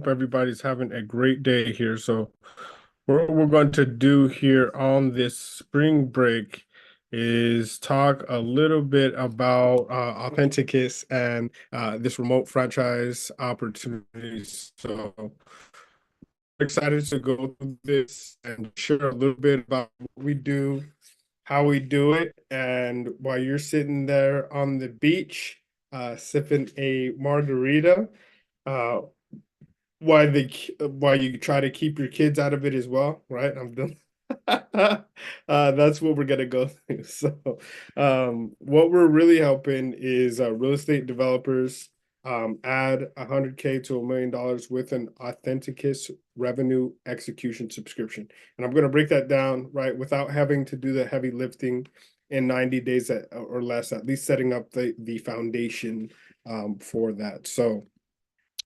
hope everybody's having a great day here. So, what we're going to do here on this spring break is talk a little bit about Authenticus and this remote franchise opportunities. So, excited to go through this and share a little bit about what we do, how we do it, and while you're sitting there on the beach, sipping a margarita. Uh, why you try to keep your kids out of it as well, right? I'm done. That's what we're gonna go through. So, what we're really helping is real estate developers add 100K to $1 million with an Authenticus revenue execution subscription. And I'm gonna break that down, right, without having to do the heavy lifting in 90 days or less, at least setting up the foundation for that. So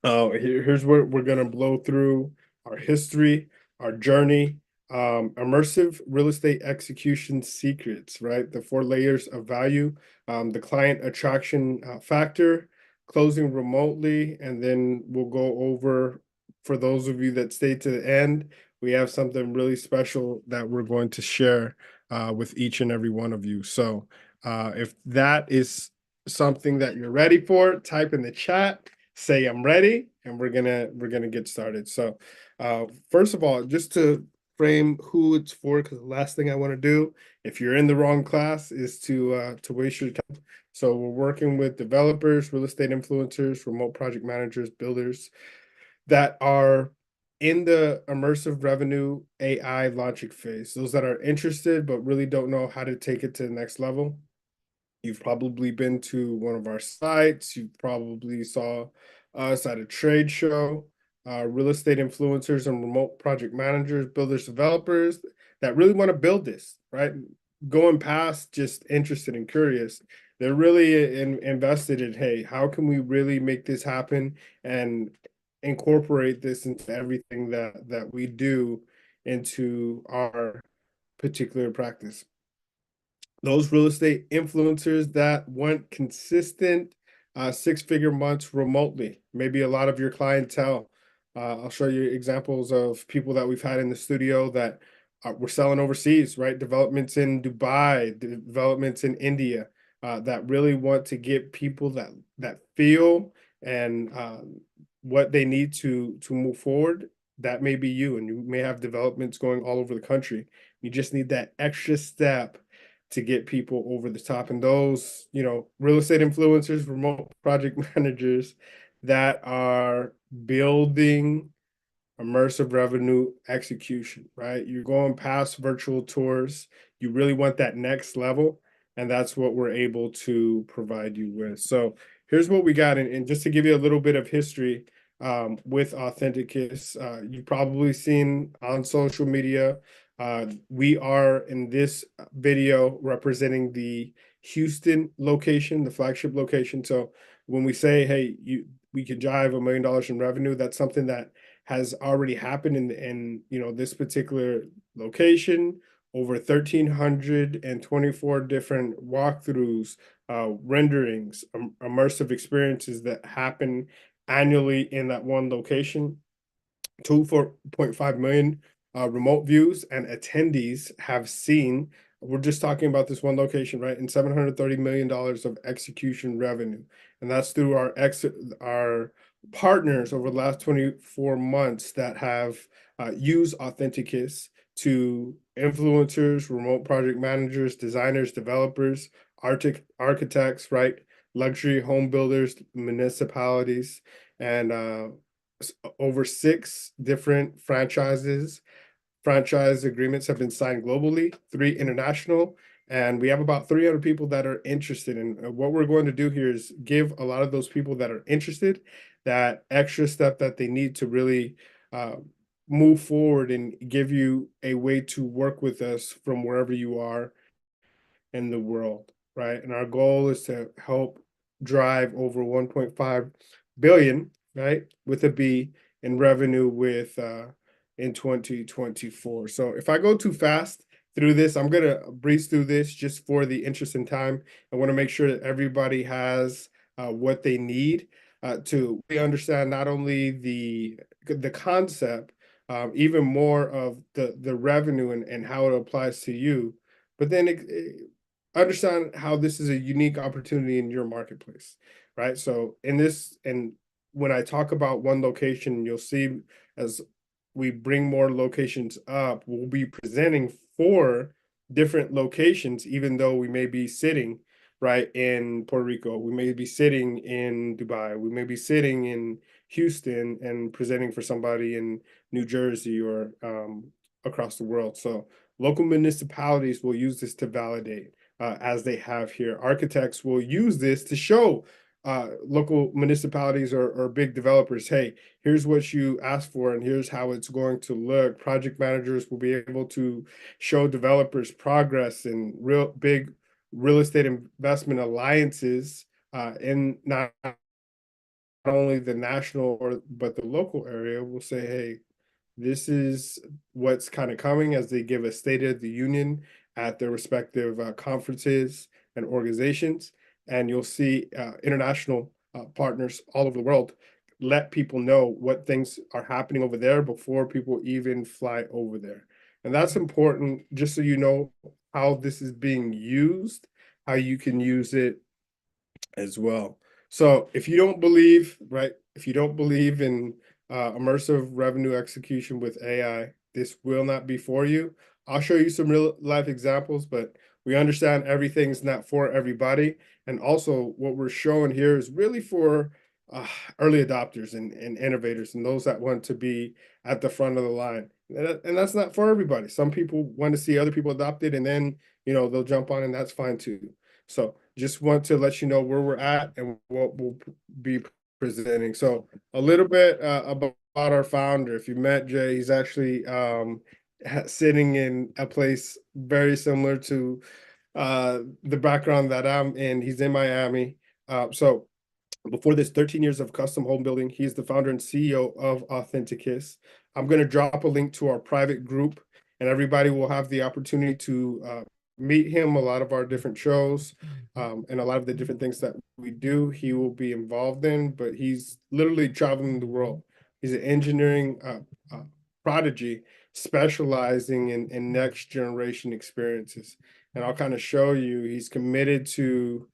here's where we're going to blow through our history, our journey, immersive real estate execution secrets, right? The 4 layers of value, the client attraction factor, closing remotely, and then we'll go over, for those of you that stay to the end, we have something really special that we're going to share with each and every one of you. So if that is something that you're ready for, type in the chat, say I'm ready, and we're gonna get started. So first of all, just to frame who it's for, because the last thing I want to do if you're in the wrong class is to waste your time. So we're working with developers, real estate influencers, remote project managers, builders that are in the immersive revenue AI logic phase, those that are interested but really don't know how to take it to the next level. You've probably been to one of our sites. You probably saw us at a trade show. Real estate influencers and remote project managers, builders, developers that really want to build this, right? Going past just interested and curious. They're really invested in, hey, how can we really make this happen and incorporate this into everything that we do into our particular practice. Those real estate influencers that want consistent 6-figure months remotely, maybe a lot of your clientele. I'll show you examples of people that we've had in the studio that we're selling overseas, right? Developments in Dubai, developments in India, that really want to get people that feel and what they need to move forward. That may be you, and you may have developments going all over the country. You just need that extra step to get people over the top. And those, real estate influencers, remote project managers that are building immersive revenue execution, right? You're going past virtual tours. You really want that next level. And that's what we're able to provide you with. So here's what we got. And just to give you a little bit of history with Authenticus, you've probably seen on social media. We are in this video representing the Houston location, the flagship location. So when we say, hey, we can drive $1 million in revenue, that's something that has already happened in this particular location. Over 1,324 different walkthroughs, renderings, immersive experiences that happen annually in that one location. 2.5 million remote views and attendees have seen. We're just talking about this one location, right? And $730 million of execution revenue. And that's through our partners over the last 24 months that have used Authenticus to influencers, remote project managers, designers, developers, architects, right? Luxury home builders, municipalities, and over 6 different franchise agreements have been signed globally, 3 international, and we have about 300 people that are interested. And what we're going to do here is give a lot of those people that are interested that extra step that they need to really move forward and give you a way to work with us from wherever you are in the world, right? And our goal is to help drive over 1.5 billion, right, with a B, in revenue with in 2024. So if I go too fast through this, I'm gonna breeze through this just for the interest in time. I want to make sure that everybody has what they need to really understand not only the the concept, even more of the revenue and how it applies to you, but then understand how this is a unique opportunity in your marketplace, right? So in this, and when I talk about one location, you'll see as we bring more locations up, we'll be presenting for different locations, even though we may be sitting right in Puerto Rico, we may be sitting in Dubai, we may be sitting in Houston and presenting for somebody in New Jersey or across the world. So local municipalities will use this to validate, as they have here. Architects will use this to show local municipalities or big developers, hey, here's what you asked for and here's how it's going to look. Project managers will be able to show developers progress in real big real estate investment alliances in not only the national or but the local area. Will say, hey, this is what's kind of coming, as they give a State of the Union at their respective conferences and organizations. And you'll see international partners all over the world let people know what things are happening over there before people even fly over there. And that's important, just so you know how this is being used, how you can use it as well. So if you don't believe, right, if you don't believe in immersive revenue execution with AI, this will not be for you. I'll show you some real life examples, but we understand everything's not for everybody. And also what we're showing here is really for uh, early adopters and innovators and those that want to be at the front of the line. And that's not for everybody. Some people want to see other people adopt it and then, they'll jump on, and that's fine too. So just want to let you know where we're at and what we'll be presenting. So a little bit about our founder. If you met Jay, he's actually sitting in a place very similar to the background that I'm in. He's in Miami. So before this, 13 years of custom home building. He's the founder and CEO of Authenticus. I'm going to drop a link to our private group, and everybody will have the opportunity to meet him. A lot of our different shows and a lot of the different things that we do, he will be involved in, but he's literally traveling the world. He's an engineering prodigy specializing in next generation experiences. And I'll kind of show you, he's committed to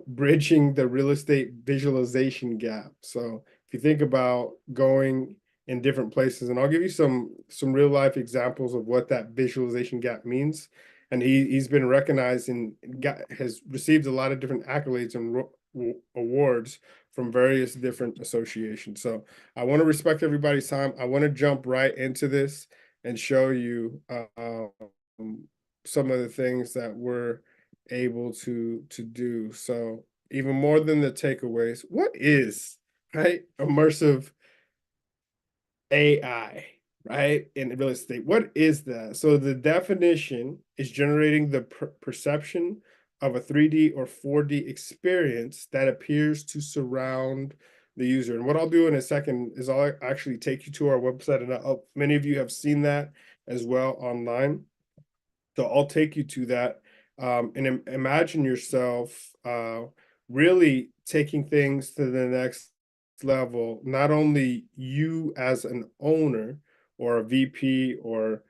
bridging the real estate visualization gap. So if you think about going in different places, and I'll give you some real life examples of what that visualization gap means. And he's been recognized and has received a lot of different accolades and awards from various different associations. So I want to respect everybody's time. I want to jump right into this and show you some of the things that we're able to do. So even more than the takeaways, what is, right, immersive AI, right, in real estate? What is that? So the definition is generating the perception of a 3D or 4D experience that appears to surround the user. And what I'll do in a second is I'll actually take you to our website, and many of you have seen that as well online. So I'll take you to that, and imagine yourself really taking things to the next level. Not only you as an owner or a VP or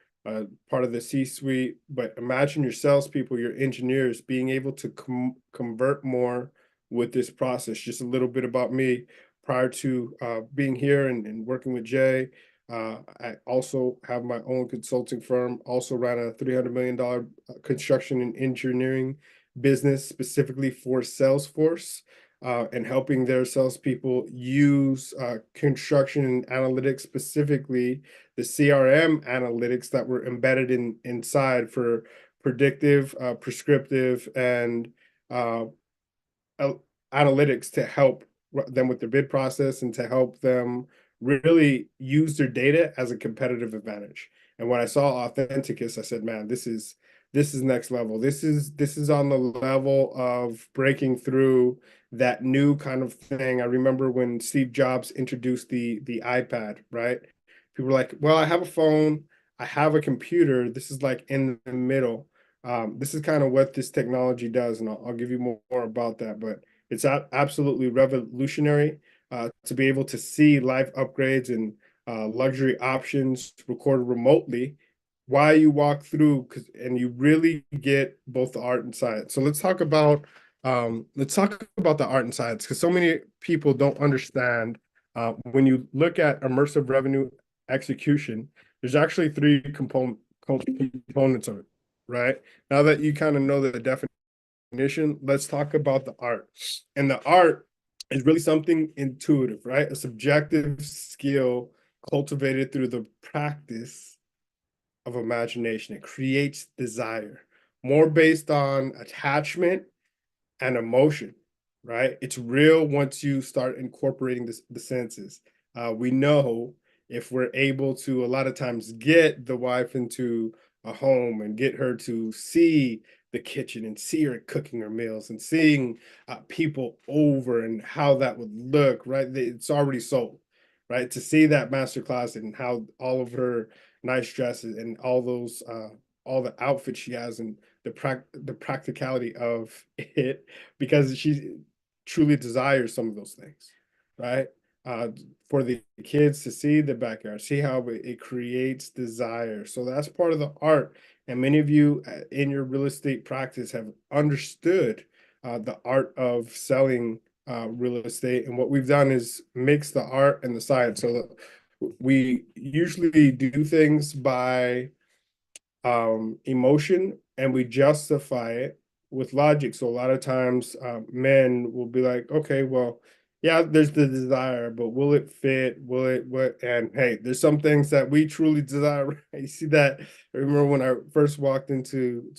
part of the C-suite, but imagine your salespeople, your engineers being able to convert more with this process. Just a little bit about me. Prior to being here and working with Jay, I also have my own consulting firm, also ran a $300 million construction and engineering business specifically for Salesforce, and helping their salespeople use construction and analytics, specifically the CRM analytics that were embedded inside for predictive, prescriptive, and uh, analytics to help them with their bid process and to help them really use their data as a competitive advantage. And when I saw Authenticus, I said, man, this is next level. This is on the level of breaking through that new kind of thing. I remember when Steve Jobs introduced the iPad, right? People were like, well, I have a phone, I have a computer. This is like in the middle. This is kind of what this technology does, and I'll give you more about that. But it's absolutely revolutionary to be able to see live upgrades and luxury options recorded remotely while you walk through, and you really get both the art and science. So let's talk about the art and science, because so many people don't understand, when you look at immersive revenue execution, there's actually three components of it, right? Now that you kind of know the definition, let's talk about the art. And the art is really something intuitive, right? A subjective skill cultivated through the practice of imagination. It creates desire, more based on attachment and emotion, right? It's real once you start incorporating the senses. We know if we're able to a lot of times get the wife into a home and get her to see the kitchen and see her cooking her meals and seeing people over and how that would look, right? It's already sold, right? To see that master class and how all of her nice dresses and all the outfits she has and the practicality of it, because she truly desires some of those things, right? For the kids to see the backyard, see how it creates desire. So that's part of the art. And many of you in your real estate practice have understood the art of selling real estate. And what we've done is mix the art and the science. So we usually do things by emotion, and we justify it with logic. So a lot of times men will be like, okay, well, yeah, there's the desire, but will it fit? Will it what? And hey, there's some things that we truly desire. Right? You see that? I remember when I first walked into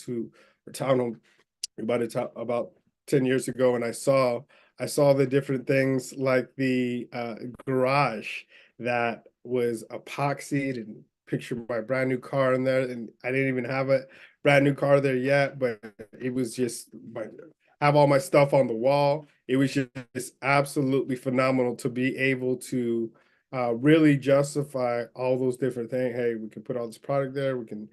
a townhome about 10 years ago, and I saw the different things, like the garage that was epoxied, and pictured my brand new car in there, and I didn't even have a brand new car there yet, but it was just have all my stuff on the wall. It was just absolutely phenomenal to be able to really justify all those different things. Hey, we can put all this product there. We can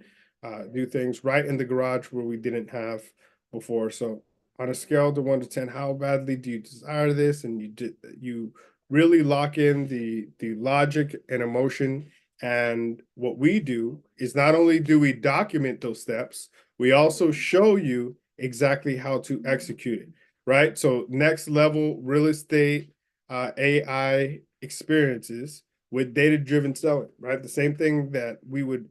do things right in the garage where we didn't have before. So on a scale to 1 to 10, how badly do you desire this? And you really lock in the logic and emotion. And what we do is, not only do we document those steps, we also show you exactly how to execute it, right? So next level real estate AI experiences with data-driven selling, right? The same thing that we would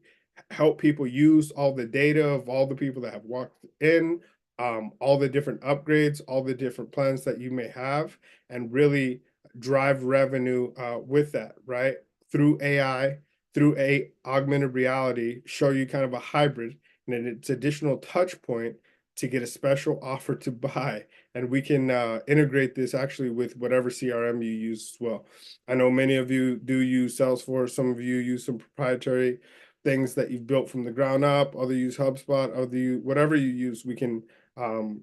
help people use all the data of all the people that have walked in, all the different upgrades, all the different plans that you may have, and really drive revenue with that, right? Through AI, through a augmented reality, show you kind of a hybrid, and then it's additional touch point to get a special offer to buy. And we can integrate this actually with whatever CRM you use as well. I know many of you do use Salesforce. Some of you use some proprietary things that you've built from the ground up. Other use HubSpot. Other you whatever you use, we can um,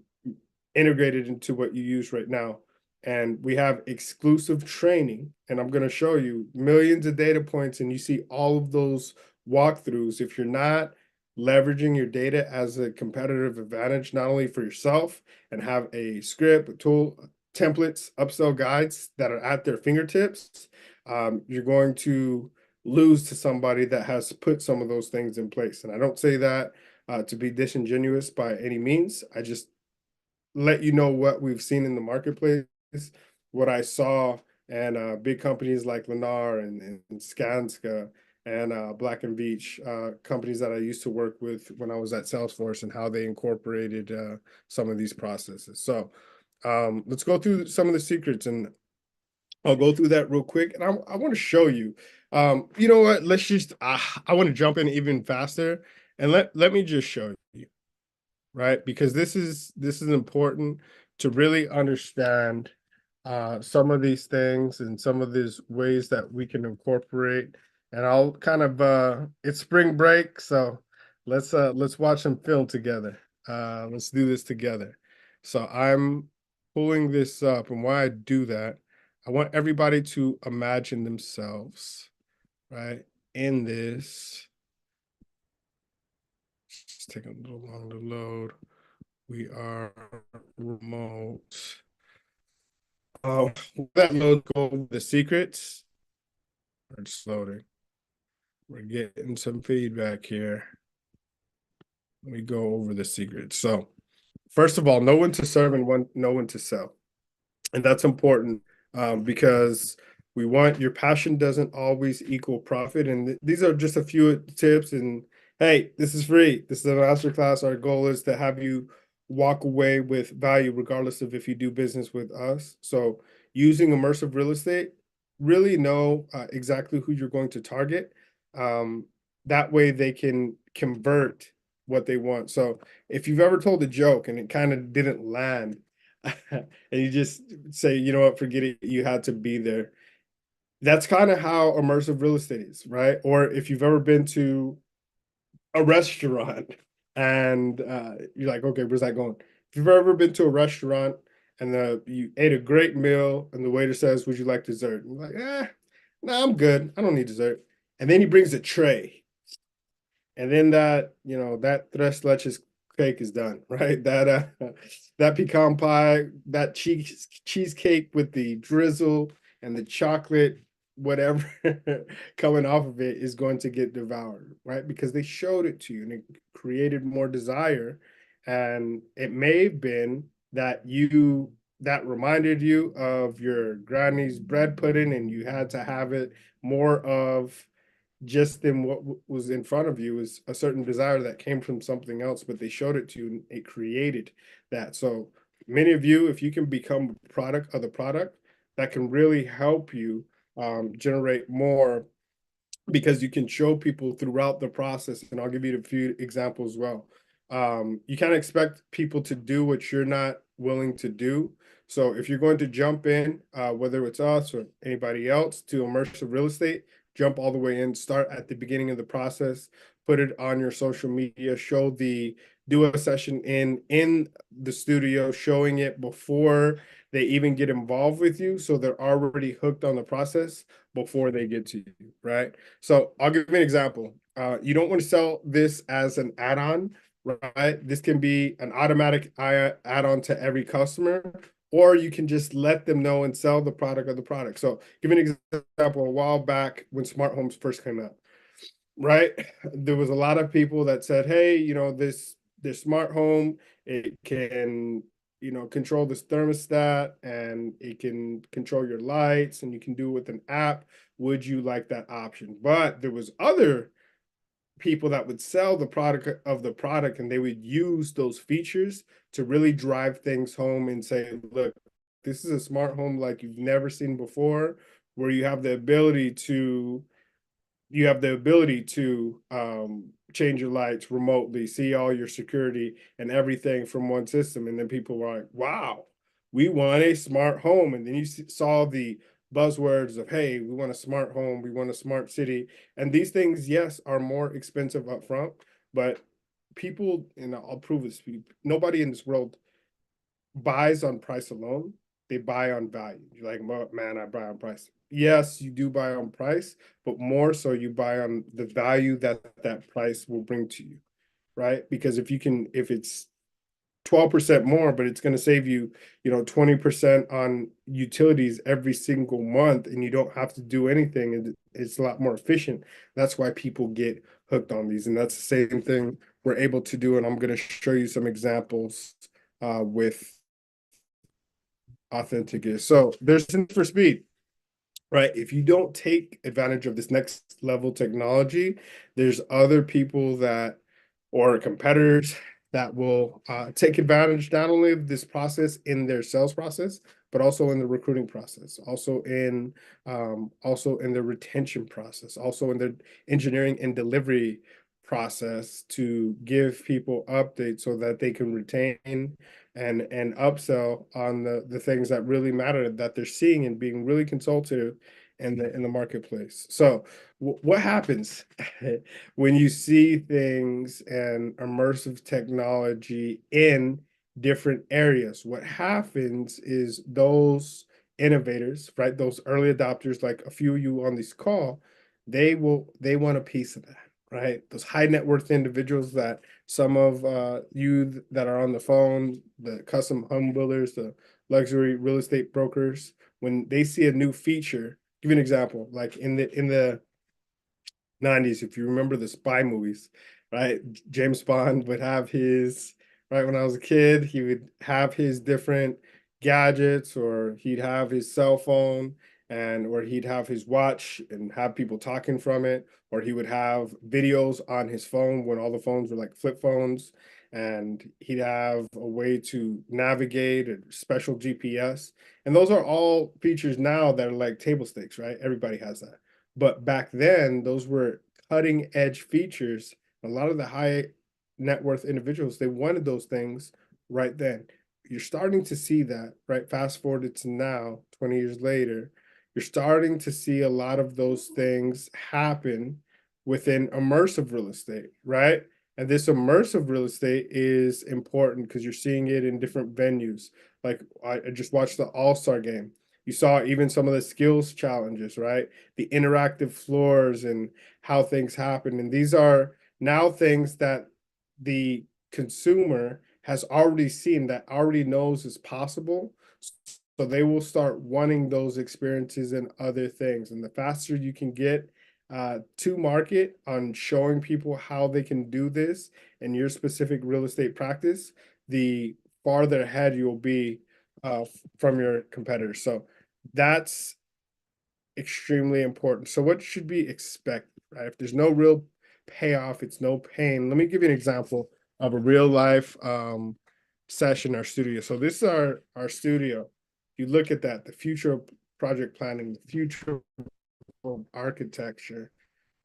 integrate it into what you use right now. And we have exclusive training, and I'm going to show you millions of data points, and you see all of those walkthroughs. If you're not leveraging your data as a competitive advantage, not only for yourself, and have a script, a tool, templates, upsell guides that are at their fingertips, you're going to lose to somebody that has put some of those things in place. And I don't say that to be disingenuous by any means. I just let you know what we've seen in the marketplace, what I saw, and big companies like Lennar and Skanska and Black and Beach, companies that I used to work with when I was at Salesforce, and how they incorporated some of these processes. So let's go through some of the secrets, and I'll go through that real quick. And I want to show you, you know what, let's just, I want to jump in even faster, and let me just show you, right? Because this is important to really understand some of these things and some of these ways that we can incorporate. And I'll kind of it's spring break, so let's watch some film together. Let's do this together. So I'm pulling this up, and why I do that, I want everybody to imagine themselves, right, in this. It's taking a little long to load. We are remote. That load, go over the secrets. It's loading. We're getting some feedback here. Let me go over the secrets. So, first of all, know when to serve and know when to sell. And that's important because we want your passion doesn't always equal profit. And these are just a few tips. And hey, this is free. This is a masterclass. Our goal is to have you walk away with value, regardless of if you do business with us. So, using immersive real estate, really know exactly who you're going to target. Um, that way, they can convert what they want. So, if you've ever told a joke and it kind of didn't land, and you just say, you know what, forget it, you had to be there. That's kind of how immersive real estate is, right? Or if you've ever been to a restaurant and you're like, okay, where's that going? If you've ever been to a restaurant and you ate a great meal and the waiter says, would you like dessert? And you're like, no, I'm good. I don't need dessert. And then he brings a tray. And then that, that tres leches cake is done, right? That pecan pie, that cheesecake with the drizzle and the chocolate, whatever coming off of it is going to get devoured, right? Because they showed it to you and it created more desire. And it may have been that reminded you of your granny's bread pudding and you had to have it more of just in what was in front of you is a certain desire that came from something else, but they showed it to you and it created that. So many of you, if you can become a product of the product, that can really help you generate more because you can show people throughout the process. And I'll give you a few examples as well. You can't expect people to do what you're not willing to do. So if you're going to jump in, whether it's us or anybody else to immersive real estate, jump all the way in, start at the beginning of the process, put it on your social media, do a session in the studio, showing it before they even get involved with you. So they're already hooked on the process before they get to you, right? So I'll give you an example. You don't want to sell this as an add-on, right? This can be an automatic add-on to every customer, or you can just let them know and sell the product of the product. So give me an example. A while back when smart homes first came out, right? There was a lot of people that said, hey, this smart home, it can control this thermostat and it can control your lights and you can do it with an app. Would you like that option? But there was other people that would sell the product of the product and they would use those features to really drive things home and say, look, this is a smart home like you've never seen before, where you have the ability to change your lights remotely, see all your security and everything from one system. And then people were like, wow, we want a smart home. And then you saw the buzzwords of, hey, we want a smart home, we want a smart city. And these things, yes, are more expensive up front, but people, and I'll prove this, nobody in this world buys on price alone. They buy on value. You're like, well, man, I buy on price. Yes, you do buy on price, but more so you buy on the value that that price will bring to you, right? Because if it's 12% more, but it's going to save you, 20% on utilities every single month, and you don't have to do anything, and it's a lot more efficient. That's why people get hooked on these, and that's the same thing we're able to do. And I'm going to show you some examples with Authenticus. So there's need for speed, right? If you don't take advantage of this next level technology, there's other people or competitors that will take advantage not only of this process in their sales process, but also in the recruiting process, also in the retention process, also in the engineering and delivery process to give people updates so that they can retain and upsell on the things that really matter that they're seeing and being really consultative in the marketplace. So what happens when you see things and immersive technology in different areas? What happens is those innovators, right? Those early adopters, like a few of you on this call, they want a piece of that, right? Those high net worth individuals that some of you that are on the phone, the custom home builders, the luxury real estate brokers, when they see a new feature give you an example. Like in the 90s, if you remember the spy movies, right? James Bond would have his, right, when I was a kid, he would have his different gadgets, or he'd have his cell phone, and or he'd have his watch and have people talking from it, or he would have videos on his phone when all the phones were like flip phones, and he'd have a way to navigate a special GPS. And those are all features now that are like table stakes, right? Everybody has that. But back then, those were cutting edge features. A lot of the high net worth individuals, they wanted those things right then. You're starting to see that, right? Fast forward to now, 20 years later, you're starting to see a lot of those things happen within immersive real estate, right? And this immersive real estate is important because you're seeing it in different venues. Like I just watched the All-Star game. You saw even some of the skills challenges, right? The interactive floors and how things happen. And these are now things that the consumer has already seen, that already knows is possible. So they will start wanting those experiences and other things. And the faster you can get to market on showing people how they can do this in your specific real estate practice, the farther ahead you'll be from your competitors. So that's extremely important. So what should be expected, right? If there's no real payoff, it's no pain. Let me give you an example of a real life session in our studio. So this is our studio. You look at that, the future of project planning, the future of architecture.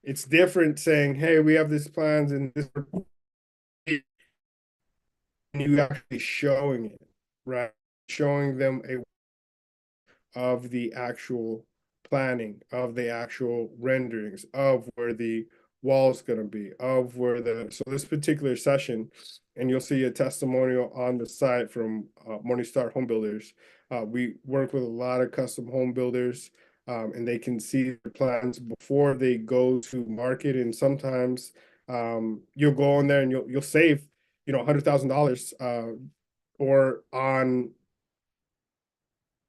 It's different saying, hey, we have these plans and this, and you actually showing it, right? Showing them a of the actual planning, of the actual renderings, of where the wall's going to be, of where the, so this particular session, and you'll see a testimonial on the site from Morningstar Home Builders. We work with a lot of custom home builders, and they can see the plans before they go to market. And sometimes you'll go on there and you'll save, $100,000 or on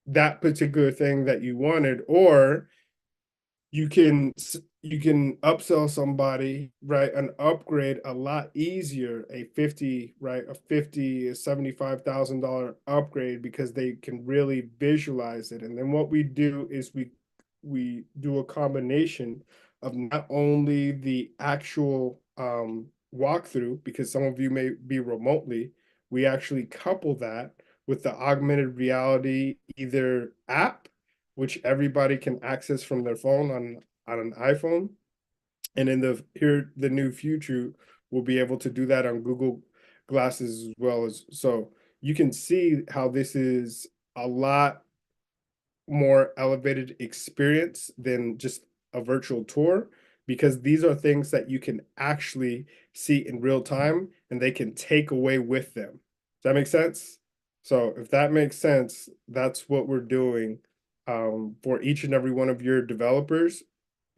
that particular thing that you wanted, or you can upsell somebody, right, an upgrade a lot easier, a 50, right, a 50 $75,000 upgrade, because they can really visualize it. And then what we do is we do a combination of not only the actual walkthrough, because some of you may be remotely, we actually couple that with the augmented reality either app, which everybody can access from their phone on an iPhone. And in the new future, we'll be able to do that on Google Glasses as well. As so you can see how this is a lot more elevated experience than just a virtual tour, because these are things that you can actually see in real time and they can take away with them. Does that make sense? So if that makes sense, that's what we're doing for each and every one of your developers.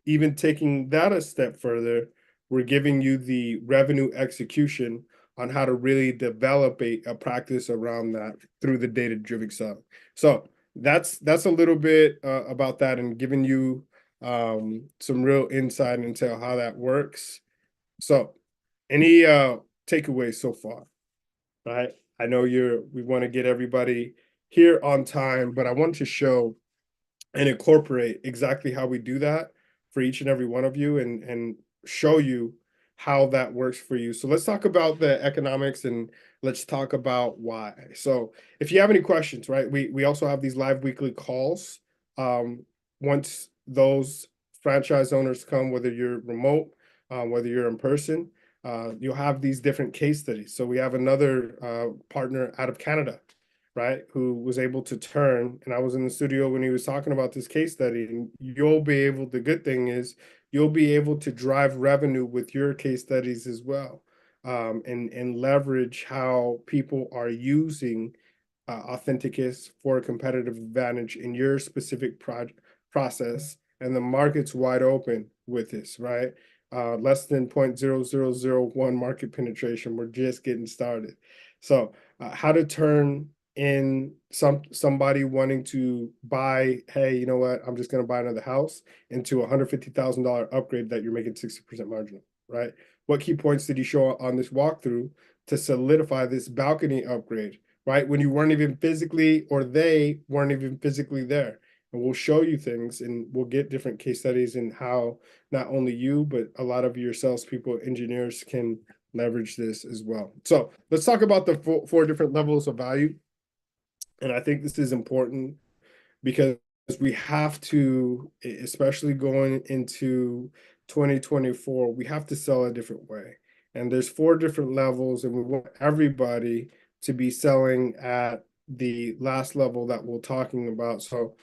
Even taking that a step further, we're giving you the revenue execution on how to really develop a practice around that through the data-driven selling. So that's a little bit about that, and giving you some real insight into how that works. So any takeaways so far, right? I know we want to get everybody here on time, but I want to show and incorporate exactly how we do that for each and every one of you, and show you how that works for you. So let's talk about the economics, and let's talk about why. So if you have any questions, right, we also have these live weekly calls. Once those franchise owners come, whether you're remote, whether you're in person, you'll have these different case studies. So we have another partner out of Canada, right, who was able to turn, and I was in the studio when he was talking about this case study, and you'll be able, the good thing is you'll be able to drive revenue with your case studies as well, and leverage how people are using Authenticus for a competitive advantage in your specific process, and the market's wide open with this, right? Less than 0.0001 market penetration. We're just getting started. So how to turn in somebody wanting to buy, hey, you know what, I'm just going to buy another house, into a $150,000 upgrade that you're making 60% margin, right? What key points did you show on this walkthrough to solidify this balcony upgrade, right? When you weren't even physically, or they weren't even physically there. And we'll show you things, and we'll get different case studies in how not only you, but a lot of your salespeople, engineers can leverage this as well. So let's talk about the four different levels of value. And I think this is important because we have to, especially going into 2024, we have to sell a different way. And there's four different levels, and we want everybody to be selling at the last level that we're talking about. So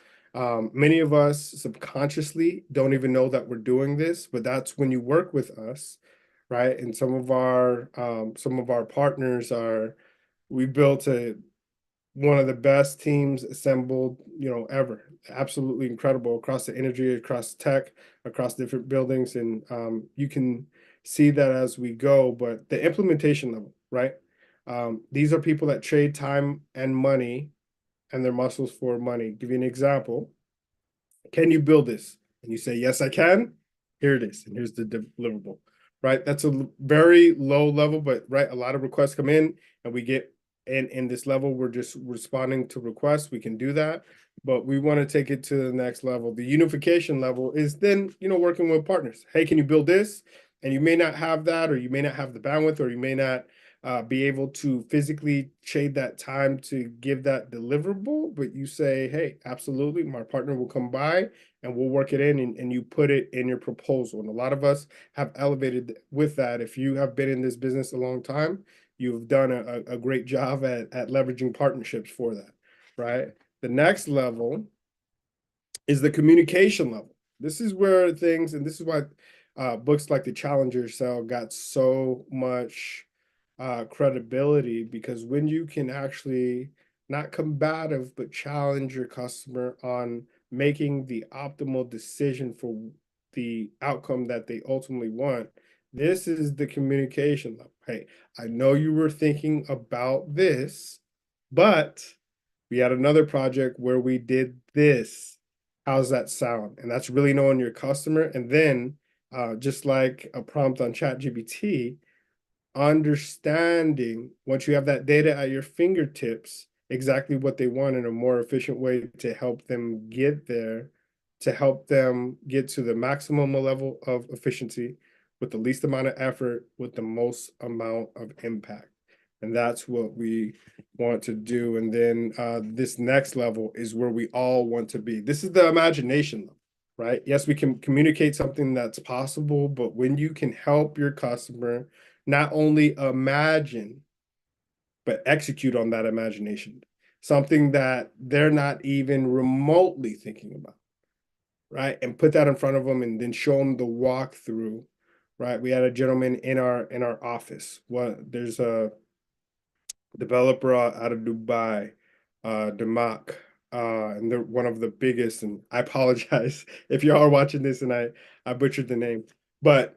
many of us subconsciously don't even know that we're doing this, but that's when you work with us, right? And some of our partners are, we built one of the best teams assembled, ever. Absolutely incredible across the energy, across tech, across different buildings. And you can see that as we go, but the implementation level, right? These are people that trade time and money and their muscles for money. Give you an example. Can you build this? And you say, yes, I can. Here it is. And here's the deliverable, right? That's a very low level, but right, a lot of requests come in, and we get in this level, we're just responding to requests. We can do that, but we want to take it to the next level. The unification level is then, working with partners. Hey, can you build this? And you may not have that, or you may not have the bandwidth, or you may not be able to physically trade that time to give that deliverable, but you say, hey, absolutely, my partner will come by and we'll work it in, and you put it in your proposal. And a lot of us have elevated with that. If you have been in this business a long time, you've done a great job at leveraging partnerships for that, right? The next level is the communication level. This is where things, and this is why books like The Challenger Sale got so much credibility, because when you can actually, not combative, but challenge your customer on making the optimal decision for the outcome that they ultimately want, this is the communication level. Hey, I know you were thinking about this, but we had another project where we did this. How's that sound? And that's really knowing your customer. And then just like a prompt on ChatGPT, understanding, once you have that data at your fingertips, exactly what they want in a more efficient way to help them get there, to help them get to the maximum level of efficiency with the least amount of effort, with the most amount of impact. And that's what we want to do. And then this next level is where we all want to be. This is the imagination level, right? Yes, we can communicate something that's possible, but when you can help your customer not only imagine, but execute on that imagination, something that they're not even remotely thinking about, right? And put that in front of them, and then show them the walkthrough, right? We had a gentleman in our office. There's a developer out of Dubai, Demak, and they're one of the biggest. And I apologize if you are watching this and I butchered the name, but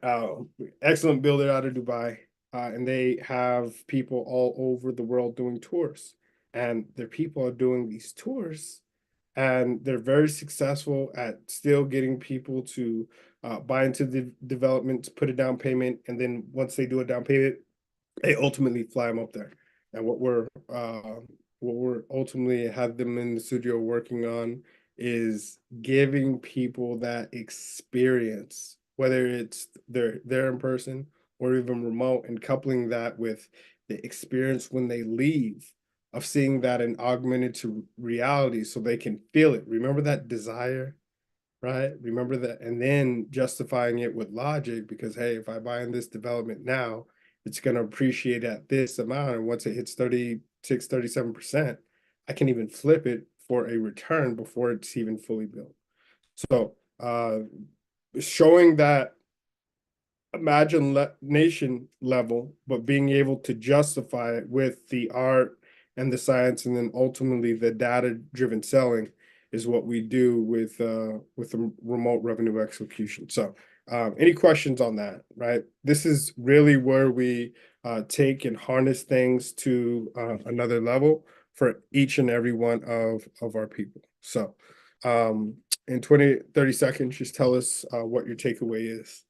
excellent builder out of Dubai. And they have people all over the world doing tours, and their people are doing these tours, and they're very successful at still getting people to buy into the development, to put a down payment, and then once they do a down payment, they ultimately fly them up there. And what we're ultimately have them in the studio working on is giving people that experience, whether it's they're there in person or even remote, and coupling that with the experience when they leave, of seeing that in augmented to reality, so they can feel it. Remember that desire, right? Remember that, and then justifying it with logic, because hey, if I buy in this development now, it's going to appreciate at this amount. And once it hits 36, 37%, I can even flip it for a return before it's even fully built. So showing that imagination level, but being able to justify it with the art and the science, and then ultimately the data-driven selling, is what we do with the remote revenue execution. So any questions on that, right? This is really where we take and harness things to another level for each and every one of our people. So in 20-30 seconds, just tell us what your takeaway is.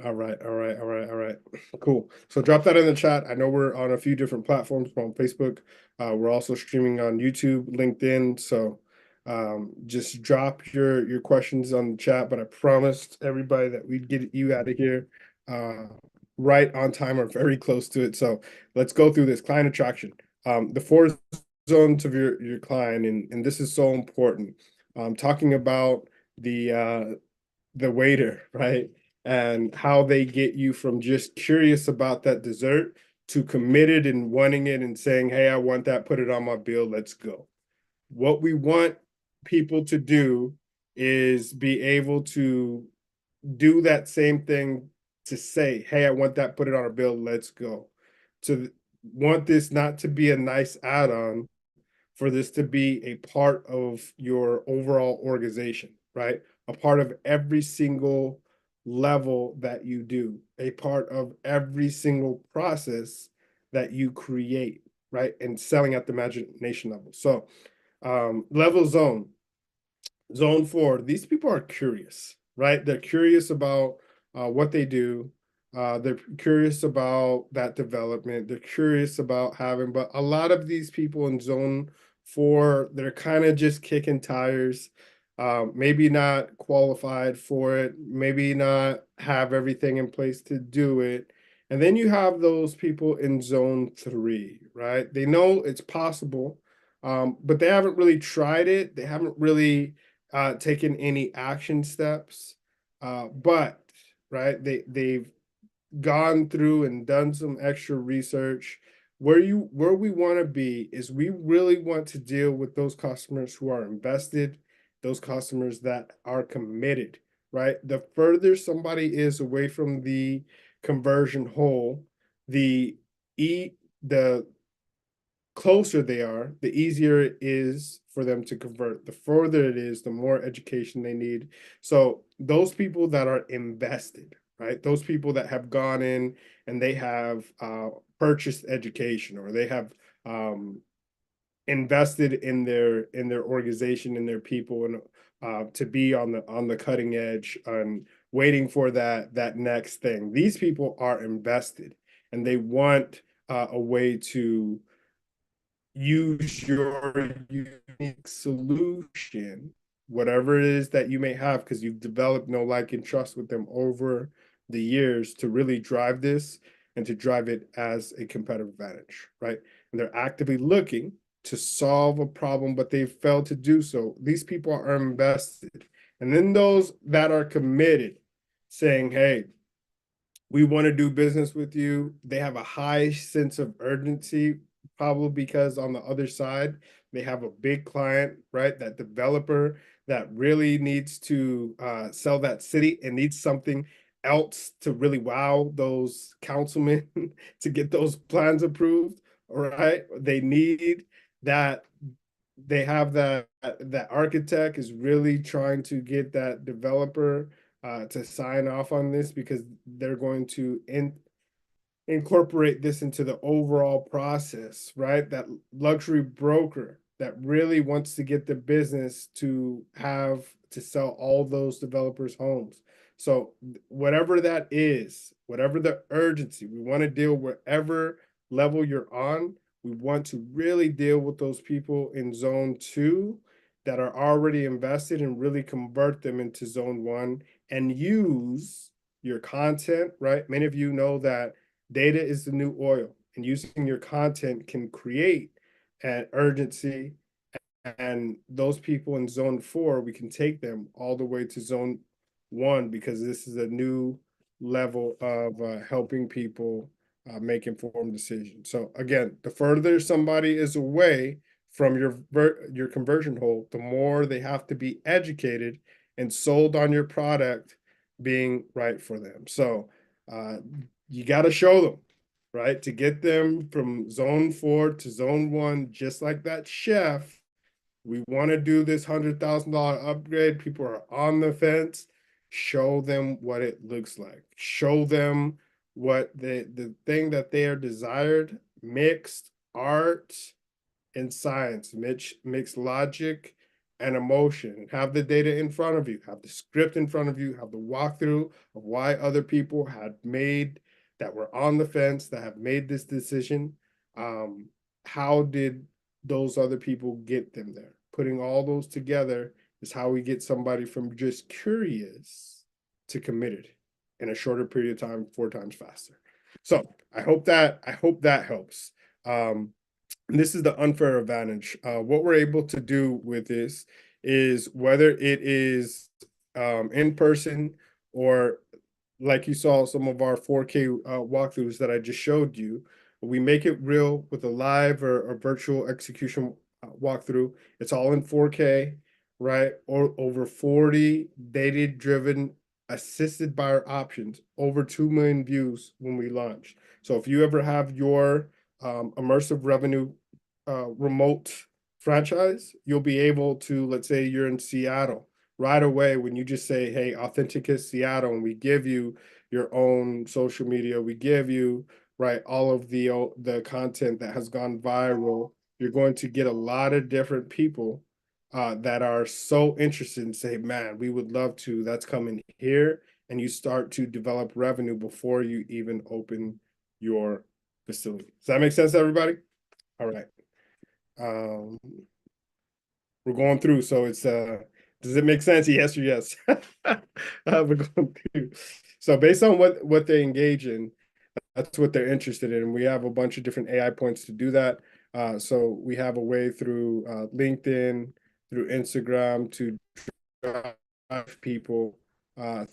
All right, all right, all right, all right. Cool. So drop that in the chat. I know we're on a few different platforms. We're on Facebook. We're also streaming on YouTube, LinkedIn. So just drop your questions on the chat. But I promised everybody that we'd get you out of here right on time or very close to it. So let's go through this client attraction. The four zones of your client, and this is so important. Talking about the waiter, right? And how they get you from just curious about that dessert to committed and wanting it and saying, hey, I want that, put it on my bill, let's go. What we want people to do is be able to do that same thing, to say, hey, I want that, put it on a bill, let's go. To want this not to be a nice add-on, for this to be a part of your overall organization, right? A part of every single level that you do, a part of every single process that you create, right? And selling at the imagination level. So level zone 4, these people are curious, right? They're curious about what they do. They're curious about that development. They're curious about having, but a lot of these people in zone 4, they're kind of just kicking tires, maybe not qualified for it, maybe not have everything in place to do it. And then you have those people in zone 3, right? They know it's possible, but they haven't really tried it. They haven't really taken any action steps, but right, they've gone through and done some extra research. Where we want to be is we really want to deal with those customers who are invested, those customers that are committed, right? The further somebody is away from the conversion hole, the the closer they are, the easier it is for them to convert. The further it is, the more education they need. So those people that are invested, right? Those people that have gone in and they have purchased education, or they have invested in their organization, in their people, and to be on the cutting edge and waiting for that next thing. These people are invested, and they want a way to use your unique solution, whatever it is that you may have, because you've developed know, like, and trust with them over the years, to really drive this and to drive it as a competitive advantage, right? And they're actively looking to solve a problem, but they've failed to do so. These people are invested. And then those that are committed, saying, hey, we want to do business with you. They have a high sense of urgency, probably because on the other side, they have a big client, right? That developer that really needs to sell that city and needs something else to really wow those councilmen to get those plans approved. All right. They need that. They have that architect is really trying to get that developer to sign off on this, because they're going to incorporate this into the overall process, right? That luxury broker that really wants to get the business to have to sell all those developers' homes. So whatever that is, whatever the urgency, we want to deal wherever level you're on. We want to really deal with those people in zone 2 that are already invested, and really convert them into zone 1 and use your content, right? Many of you know that data is the new oil, and using your content can create an urgency. And those people in zone 4, we can take them all the way to zone 1, because this is a new level of helping people make informed decisions. So again, the further somebody is away from your conversion hole, the more they have to be educated and sold on your product being right for them. So you got to show them, right? To get them from zone 4 to zone 1, just like that chef. We want to do this $100,000 upgrade. People are on the fence. Show them what it looks like. Show them what the thing that they are desired, mixed art, and science, mix logic and emotion, have the data in front of you, have the script in front of you, have the walkthrough of why other people had made that were on the fence that have made this decision. How did those other people get them there? Putting all those together is how we get somebody from just curious to committed in a shorter period of time, 4 times faster. So I hope that helps. And this is the unfair advantage. What we're able to do with this is whether it is in person or like you saw some of our 4K walkthroughs that I just showed you, we make it real with a live or virtual execution walkthrough. It's all in 4K, right? Or over 40 data-driven assisted buyer options, over 2 million views when we launch. So if you ever have your immersive revenue remote franchise, you'll be able to, let's say you're in Seattle, right away when you just say, hey, Authenticus Seattle, and we give you your own social media, we give you, right, all of the content that has gone viral, you're going to get a lot of different people that are so interested and say, man, we would love to, that's coming here. And you start to develop revenue before you even open your facility. Does that make sense to everybody? All right. Um, we're going through, so it's does it make sense? Yes or yes? We're going through. So based on what they engage in, that's what they're interested in. We have a bunch of different AI points to do that. So we have a way through LinkedIn, through Instagram to drive people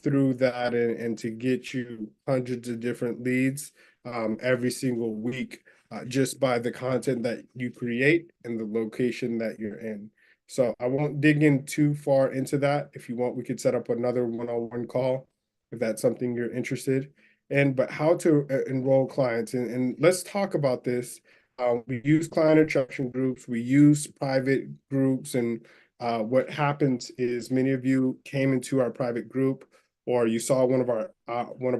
through that and to get you hundreds of different leads every single week just by the content that you create and the location that you're in. So I won't dig in too far into that. If you want, we could set up another one-on-one call if that's something you're interested in. But how to enroll clients, and let's talk about this. We use client attraction groups, we use private groups, and what happens is many of you came into our private group, or you saw one of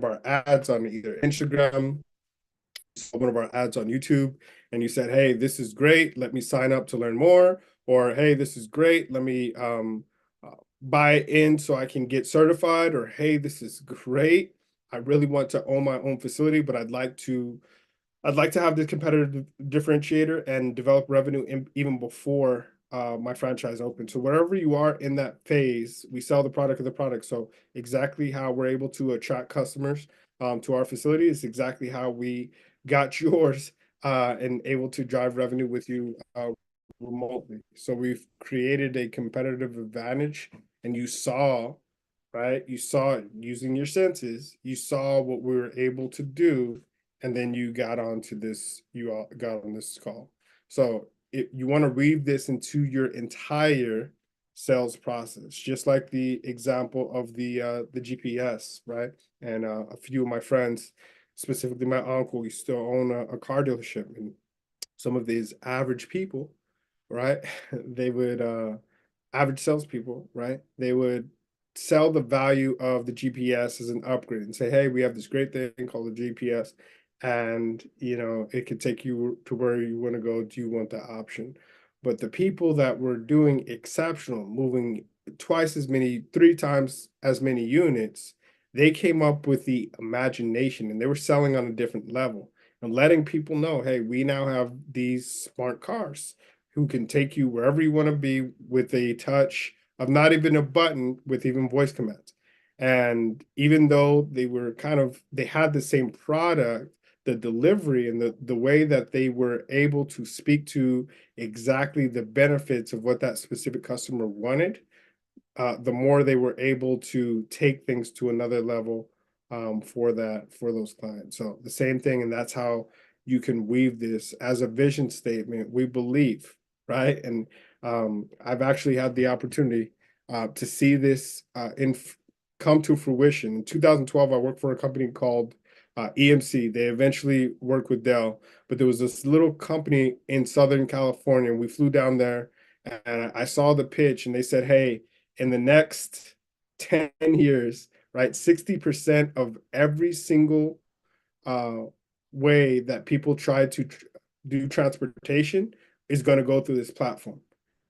our ads on either Instagram, saw one of our ads on YouTube, and you said, "Hey, this is great. Let me sign up to learn more," or "Hey, this is great. Let me buy in so I can get certified," or "Hey, this is great. I really want to own my own facility, but I'd like to have this competitive differentiator and develop revenue even before my franchise opens." So wherever you are in that phase, we sell the product of the product. So exactly how we're able to attract customers to our facility is exactly how we got yours and able to drive revenue with you remotely. So we've created a competitive advantage, and you saw, right? You saw it using your senses. You saw what we were able to do, and then you got onto this. You all got on this call. So you want to weave this into your entire sales process, just like the example of the GPS, right? And a few of my friends, specifically my uncle, he still own a car dealership, and some of these average people, right? They would average salespeople, right? They would sell the value of the GPS as an upgrade and say, hey, we have this great thing called the GPS, and it could take you to where you want to go. Do you want that option? But the people that were doing exceptional, moving twice as many, 3 times as many units, they came up with the imagination, and they were selling on a different level and letting people know, hey, we now have these smart cars who can take you wherever you want to be with a touch of not even a button, with even voice commands. And even though they had the same product, the delivery and the way that they were able to speak to exactly the benefits of what that specific customer wanted, the more they were able to take things to another level for those clients. So the same thing, and that's how you can weave this as a vision statement. We believe, right? And I've actually had the opportunity to see this come to fruition. In 2012, I worked for a company called EMC. They eventually worked with Dell, but there was this little company in Southern California. We flew down there, and I saw the pitch, and they said, "Hey, in the next 10 years, right, 60% of every single way that people try to do transportation is going to go through this platform.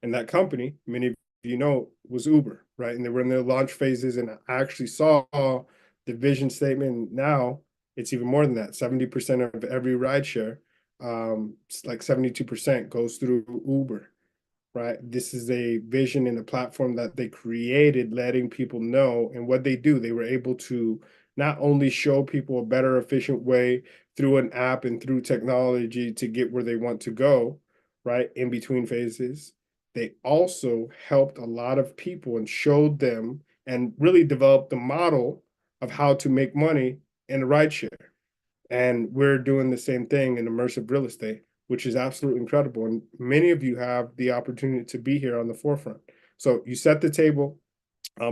And that company, many of you know, was Uber, right? And they were in their launch phases. And I actually saw the vision statement. Now it's even more than that. 70% of every rideshare, like 72% goes through Uber, right? This is a vision and a platform that they created, letting people know. And what they do, they were able to not only show people a better, efficient way through an app and through technology to get where they want to go, right? In between phases, they also helped a lot of people and showed them and really developed the model of how to make money in a rideshare. And we're doing the same thing in immersive real estate, which is absolutely incredible. And many of you have the opportunity to be here on the forefront. So you set the table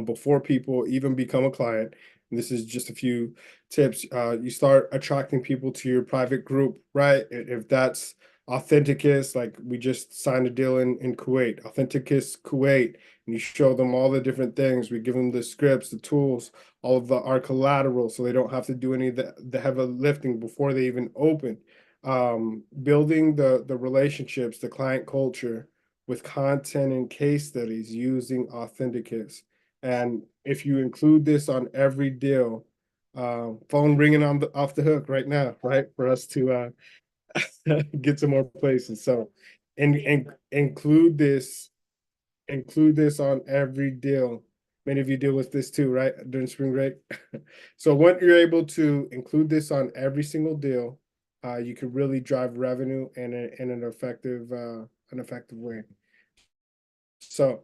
before people even become a client. And this is just a few tips. You start attracting people to your private group, right? If that's Authenticus, like we just signed a deal in Kuwait, Authenticus Kuwait, and you show them all the different things. We give them the scripts, the tools, all of our collateral, so they don't have to do any of the heavy lifting before they even open. Building the relationships, the client culture with content and case studies using Authenticus. And if you include this on every deal, phone ringing off the hook right now, right? For us to get some more places. So and include this on every deal. Many of you deal with this too, right? During spring break. So when you're able to include this on every single deal, you can really drive revenue in an effective way. So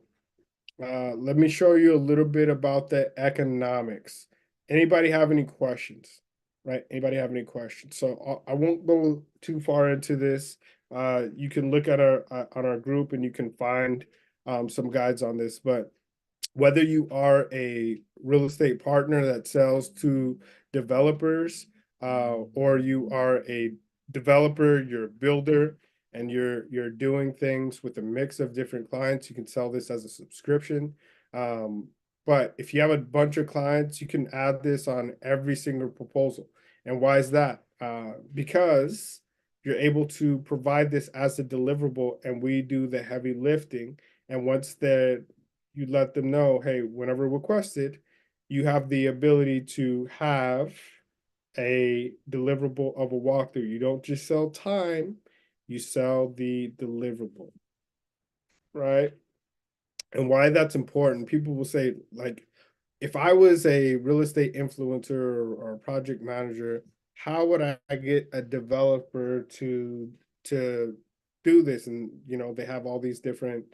let me show you a little bit about the economics. Anybody have any questions? Right? Anybody have any questions? So I won't go too far into this. You can look at our on our group and you can find some guides on this. But whether you are a real estate partner that sells to developers, or you are a developer, you're a builder, and you're doing things with a mix of different clients, you can sell this as a subscription. But if you have a bunch of clients, you can add this on every single proposal. And why is that? Because you're able to provide this as a deliverable, and we do the heavy lifting. And once you let them know, hey, whenever requested, you have the ability to have a deliverable of a walkthrough. You don't just sell time, you sell the deliverable, right? And why that's important, people will say, like, if I was a real estate influencer or a project manager, how would I get a developer to do this? And they have all these different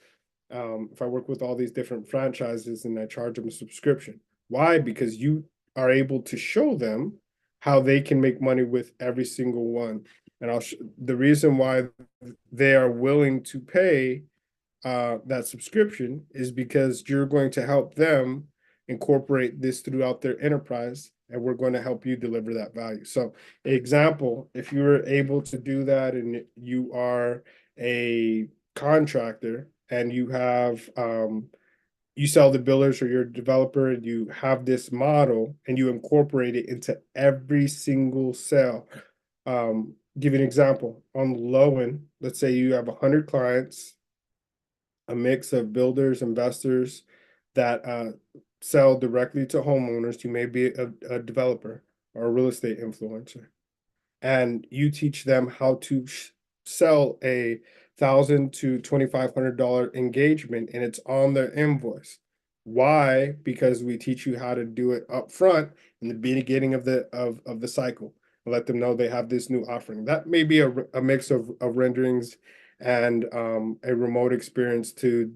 if I work with all these different franchises and I charge them a subscription. Why? Because you are able to show them how they can make money with every single one. And the reason why they are willing to pay that subscription is because you're going to help them incorporate this throughout their enterprise, and we're going to help you deliver that value. So, example, if you were able to do that and you are a contractor and you have you sell the builders or you're a developer and you have this model and you incorporate it into every single sale. Give you an example on the low end. Let's say you have 100 clients, a mix of builders, investors that sell directly to homeowners. You may be a developer or a real estate influencer, and you teach them how to sell a $1,000 to $2,500 engagement, and it's on their invoice. Why? Because we teach you how to do it up front in the beginning of the cycle. Let them know they have this new offering. That may be a mix of renderings and a remote experience to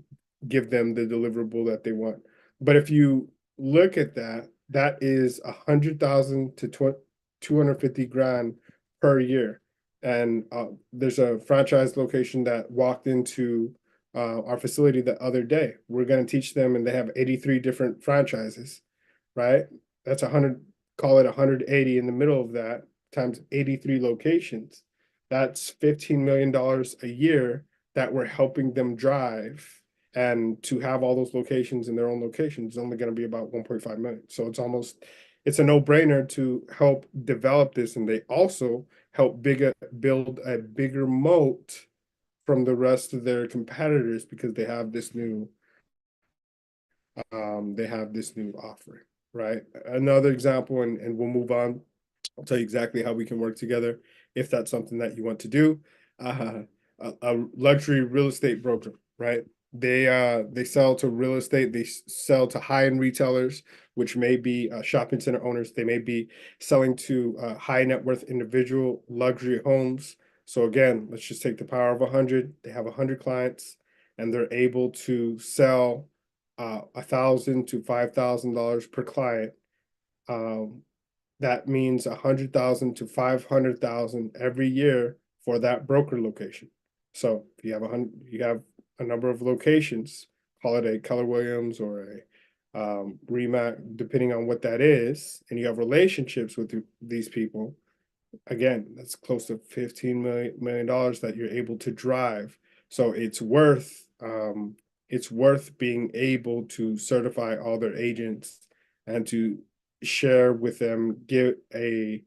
give them the deliverable that they want. But if you look at that, that is 100,000 to 250 grand per year. And there's a franchise location that walked into our facility the other day. We're going to teach them, and they have 83 different franchises, right? That's 100, call it 180 in the middle of that, times 83 locations. That's $15 million a year that we're helping them drive. And to have all those locations in their own locations is only going to be about 1.5 million. So it's a no-brainer to help develop this. And they also help build a bigger moat from the rest of their competitors because they have this new offering, right? Another example, and we'll move on. I'll tell you exactly how we can work together if that's something that you want to do. Uh, a luxury real estate broker, right? They sell to real estate. They sell to high-end retailers, which may be shopping center owners. They may be selling to high net worth individual luxury homes. So again, let's just take the power of 100. They have 100 clients, and they're able to sell $1,000 to $5,000 per client. Um, that means 100,000 to 500,000 every year for that broker location. So if you have a number of locations, call it a Keller Williams or a Remax, depending on what that is, and you have relationships with these people. Again, that's close to $15 million that you're able to drive. So it's worth being able to certify all their agents and to share with them, give a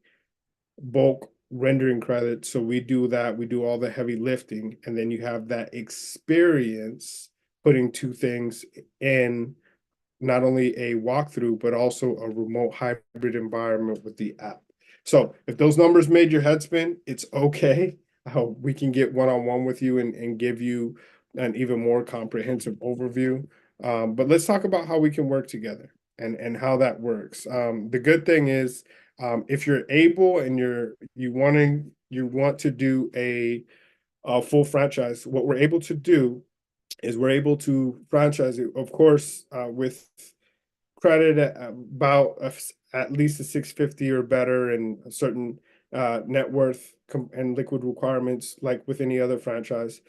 bulk rendering credit. So we do that, we do all the heavy lifting, and then you have that experience putting two things in, not only a walkthrough, but also a remote hybrid environment with the app. So if those numbers made your head spin, it's okay. We can get one-on-one with you and give you an even more comprehensive overview. But let's talk about how we can work together and how that works. The good thing is, if you're able and you want to do a full franchise, what we're able to do is we're able to franchise it, of course, with credit at about at least a 650 or better, and a certain net worth and liquid requirements like with any other franchise.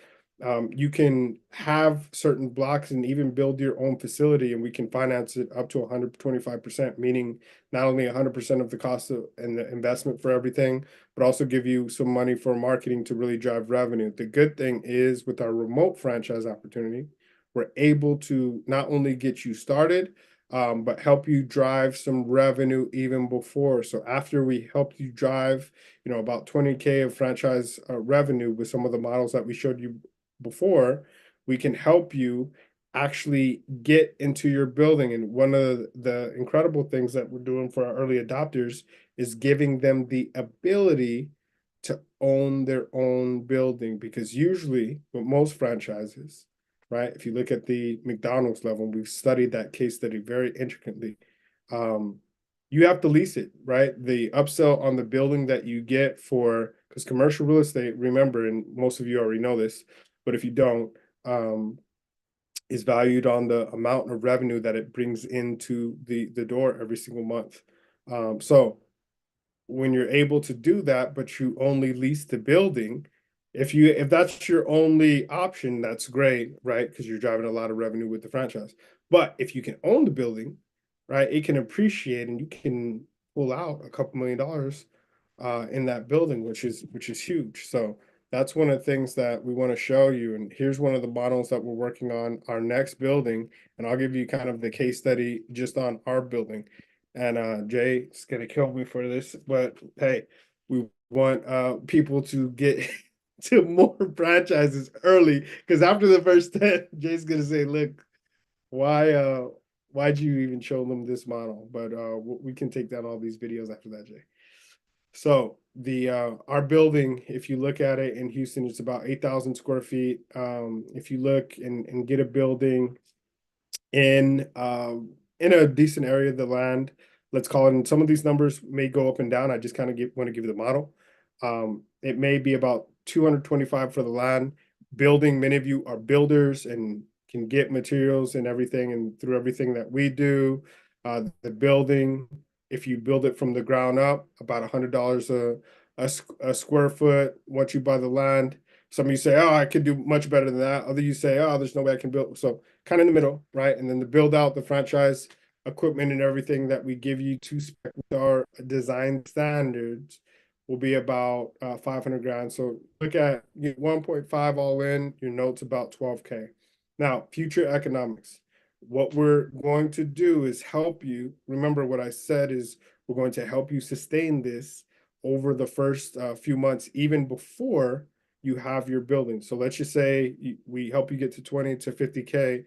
You can have certain blocks and even build your own facility, and we can finance it up to 125%, meaning not only 100% of the cost and the investment for everything, but also give you some money for marketing to really drive revenue. The good thing is with our remote franchise opportunity, we're able to not only get you started, but help you drive some revenue even before. So after we help you drive, about 20K of franchise revenue with some of the models that we showed you before, we can help you actually get into your building. And one of the incredible things that we're doing for our early adopters is giving them the ability to own their own building, because usually with most franchises, right, if you look at the McDonald's level, we've studied that case study very intricately. You have to lease it, right? The upsell on the building that you get because commercial real estate, remember, and most of you already know this, but if you don't, is valued on the amount of revenue that it brings into the door every single month. So when you're able to do that, but you only lease the building, if that's your only option, that's great, right? Because you're driving a lot of revenue with the franchise. But if you can own the building, right, it can appreciate and you can pull out a couple $1 million in that building, which is huge. So that's one of the things that we want to show you. And here's one of the models that we're working on our next building. And I'll give you kind of the case study just on our building. And Jay's gonna kill me for this, but hey, we want people to get to more franchises early, because after the first 10, Jay's gonna say, look, why'd you even show them this model? But we can take down all these videos after that, Jay. So our building, if you look at it in Houston, it's about 8,000 square feet. If you look and get a building in a decent area of the land, let's call it, and some of these numbers may go up and down. I just kind of want to give you the model. It may be about 225 for the land. Building, many of you are builders and can get materials and everything, and through everything that we do, the building, if you build it from the ground up, about $100 a square foot once you buy the land. Some of you say, oh, I could do much better than that. Other you say, oh, there's no way I can build. So kind of in the middle, right? And then the build out, the franchise equipment and everything that we give you to spec with our design standards will be about 500 grand. So look at 1.5 all in, your note's about 12K. Now, future economics. What we're going to do is help you. Remember what I said is we're going to help you sustain this over the first few months, even before you have your building. So let's just say we help you get to 20 to 50K.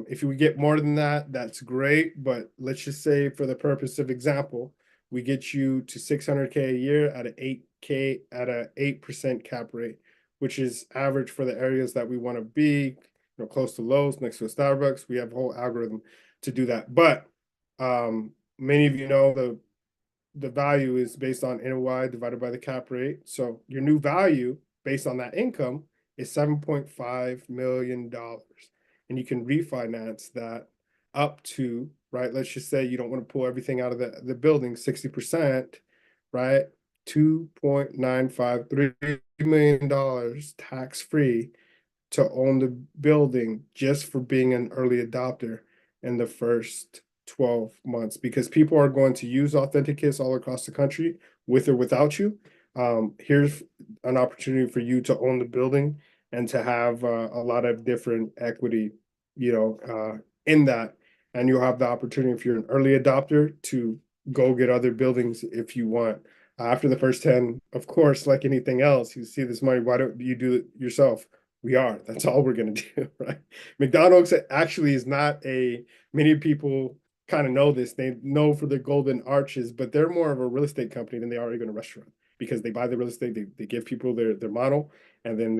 If you get more than that, that's great. But let's just say for the purpose of example, we get you to 600K a year at an 8K at a 8% cap rate, which is average for the areas that we want to be, close to Lowe's, next to a Starbucks. We have a whole algorithm to do that. But many of you know the value is based on NOI divided by the cap rate. So your new value based on that income is $7.5 million. And you can refinance that up to, right? Let's just say you don't want to pull everything out of the building, 60%, right? $2.953 million tax free to own the building just for being an early adopter in the first 12 months, because people are going to use Authenticus all across the country with or without you. Here's an opportunity for you to own the building and to have a lot of different equity, in that. And you'll have the opportunity, if you're an early adopter, to go get other buildings if you want. After the first 10, of course, like anything else, you see this money, why don't you do it yourself? We are. That's all we're going to do, right? McDonald's actually is not many people kind of know this. They know for their golden arches, but they're more of a real estate company than they are even a restaurant, because they buy the real estate, they give people their model, and then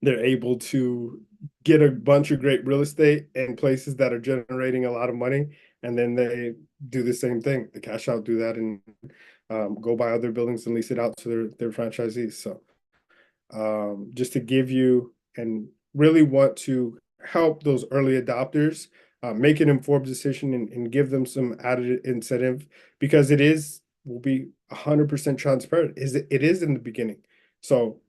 they're able to get a bunch of great real estate in places that are generating a lot of money, and then they do the same thing. The cash out, do that, and go buy other buildings and lease it out to their franchisees. So just to give you and really want to help those early adopters make an informed decision, and give them some added incentive, because will be 100% transparent. It is in the beginning. So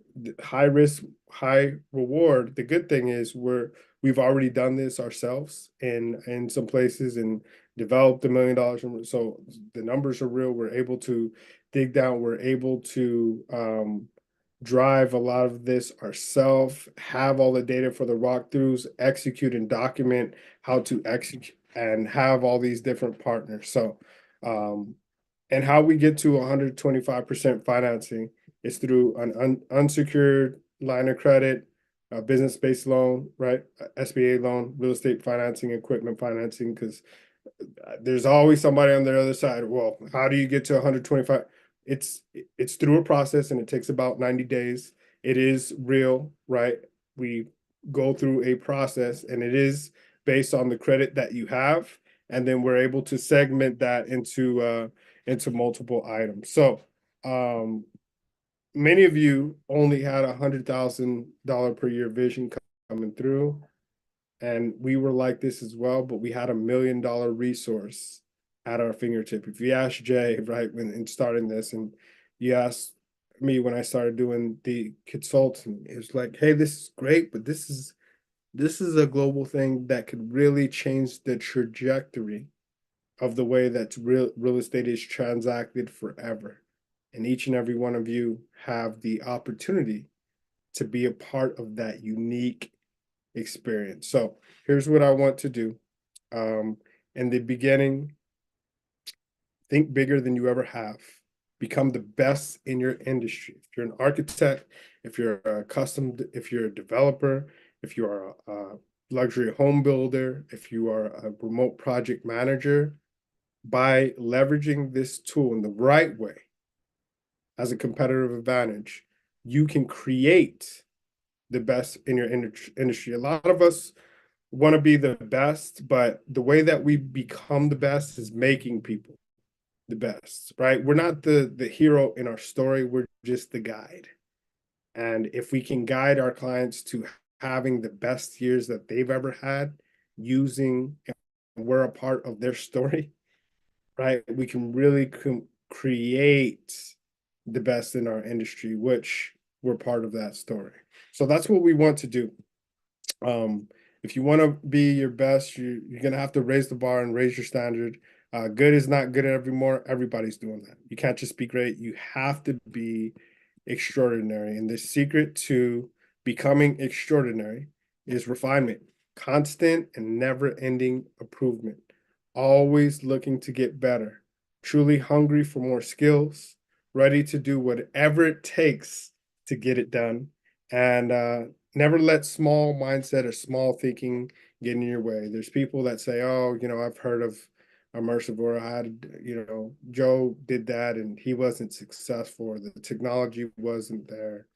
high risk, high reward. The good thing is we've already done this ourselves in some places and developed $1 million. So the numbers are real. We're able to dig down. We're able to drive a lot of this ourselves, have all the data for the walkthroughs, execute and document how to execute, and have all these different partners. So, and how we get to 125% financing is through an unsecured line of credit, a business-based loan, right? SBA loan, real estate financing, equipment financing, because there's always somebody on the other side. Well, how do you get to 125? It's through a process, and it takes about 90 days. It is real, right? We go through a process, and it is based on the credit that you have, and then we're able to segment that into multiple items. So many of you only had $100,000 per year vision coming through, and we were like this as well, but we had $1 million resource at our fingertip. If you ask Jay, right, when in starting this, and you ask me when I started doing the consulting, it's like, hey, this is great, but this is a global thing that could really change the trajectory of the way that real estate is transacted forever. And each and every one of you have the opportunity to be a part of that unique experience. So here's what I want to do. In the beginning, think bigger than you ever have. Become the best in your industry. If you're an architect, if you're if you're a developer, if you are a luxury home builder, if you are a remote project manager, by leveraging this tool in the right way as a competitive advantage, you can create the best in your industry. A lot of us want to be the best, but the way that we become the best is making people the best, right? We're not the hero in our story. We're just the guide. And if we can guide our clients to having the best years that they've ever had, and we're a part of their story, right? We can really create the best in our industry, which we're part of that story. So that's what we want to do. If you want to be your best, you're going to have to raise the bar and raise your standard. Good is not good anymore. Everybody's doing that. You can't just be great. You have to be extraordinary. And the secret to becoming extraordinary is refinement, constant and never-ending improvement, always looking to get better, truly hungry for more skills, ready to do whatever it takes to get it done. And never let small mindset or small thinking get in your way. There's people that say, oh, I've heard of immersive, or I had, Joe did that and he wasn't successful, or the technology wasn't there.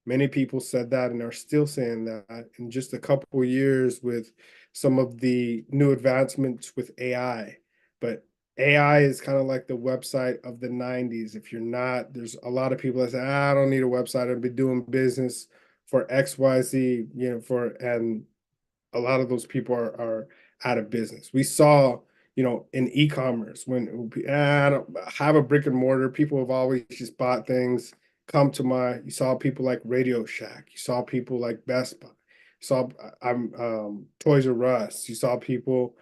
Many people said that and are still saying that in just a couple of years with some of the new advancements with AI. But AI is kind of like the website of the 90s. If you're not, there's a lot of people that say, I don't need a website. I've been doing business for XYZ, and a lot of those people are out of business. We saw, in e-commerce when I don't have a brick and mortar, people have always just bought things. You saw people like Radio Shack, you saw people like Best Buy, you saw I'm Toys R Us, you saw people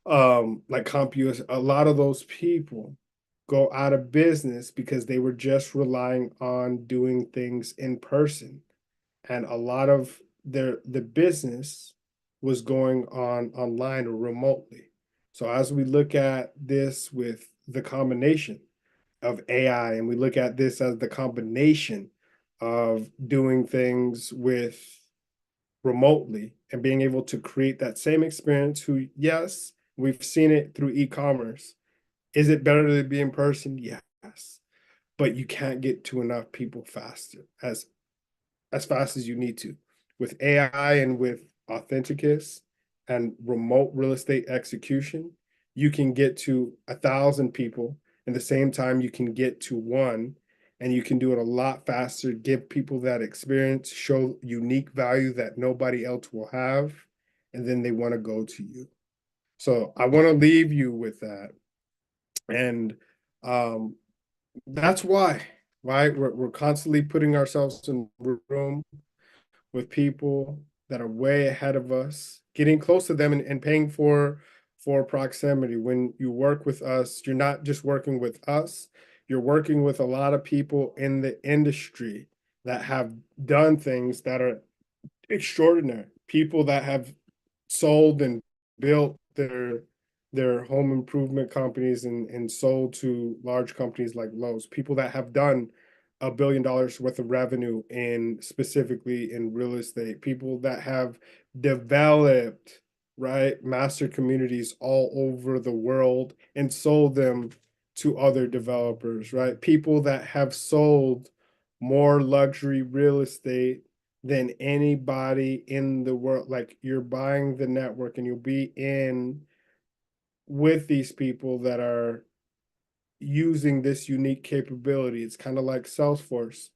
like CompUS. A lot of those people go out of business because they were just relying on doing things in person, and a lot of the business was going on online or remotely. So as we look at this with the combination of AI, and we look at this as the combination of doing things with remotely and being able to create that same experience, who, yes, we've seen it through e-commerce. Is it better to be in person? Yes. But you can't get to enough people faster, as fast as you need to. With AI and with Authenticus and remote real estate execution, you can get to 1,000 people in the same time you can get to one, and you can do it a lot faster, give people that experience, show unique value that nobody else will have, and then they want to go to you. So I want to leave you with that. And um, that's why, right? We're constantly putting ourselves in the room with people that are way ahead of us, getting close to them, and paying for proximity. When you work with us, you're not just working with us, you're working with a lot of people in the industry that have done things that are extraordinary. People that have sold and built their home improvement companies and sold to large companies like Lowe's. People that have done $1 billion worth of revenue in specifically in real estate. People that have developed, right, master communities all over the world and sold them to other developers, right? People that have sold more luxury real estate than anybody in the world. Like, you're buying the network and you'll be in with these people that are using this unique capability. It's kind of like Salesforce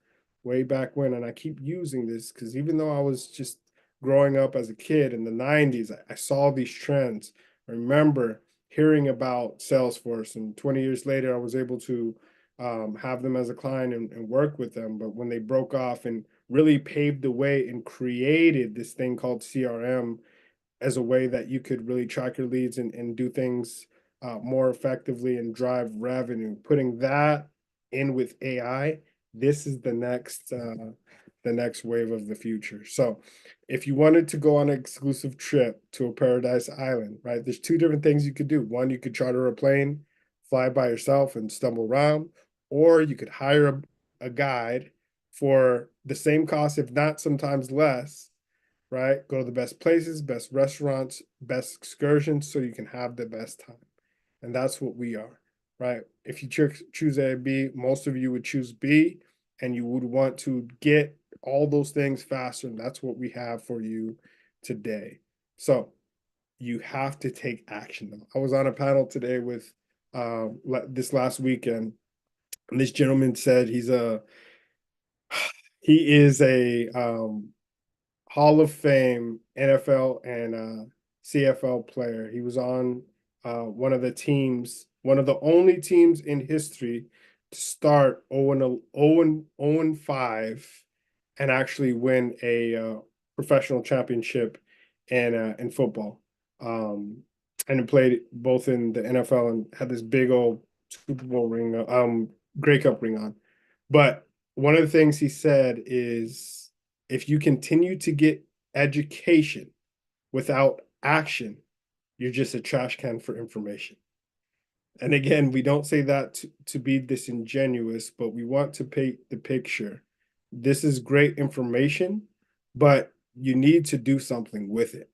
way back when. And I keep using this because even though I was just growing up as a kid in the 90s, I saw these trends. I remember hearing about Salesforce, and 20 years later, I was able to have them as a client and work with them. But when they broke off and really paved the way and created this thing called CRM as a way that you could really track your leads and do things more effectively and drive revenue. Putting that in with AI, this is the next wave of the future. So if you wanted to go on an exclusive trip to a paradise island, right? There's two different things you could do. One, you could charter a plane, fly by yourself and stumble around, or you could hire a guide for the same cost, if not sometimes less, right? Go to the best places, best restaurants, best excursions, so you can have the best time. And that's what we are, right? If you choose A or B, most of you would choose B, and you would want to get all those things faster. And that's what we have for you today. So you have to take action. I was on a panel today with this last weekend, and this gentleman said he is a Hall of Fame NFL and CFL player. He was on one of the teams, one of the only teams in history to start 0-5 and actually win a professional championship in football. And played both in the NFL and had this big old Super Bowl ring, Grey Cup ring on. But one of the things he said is, if you continue to get education without action, you're just a trash can for information. And again, we don't say that to be disingenuous, but we want to paint the picture this is great information, but you need to do something with it,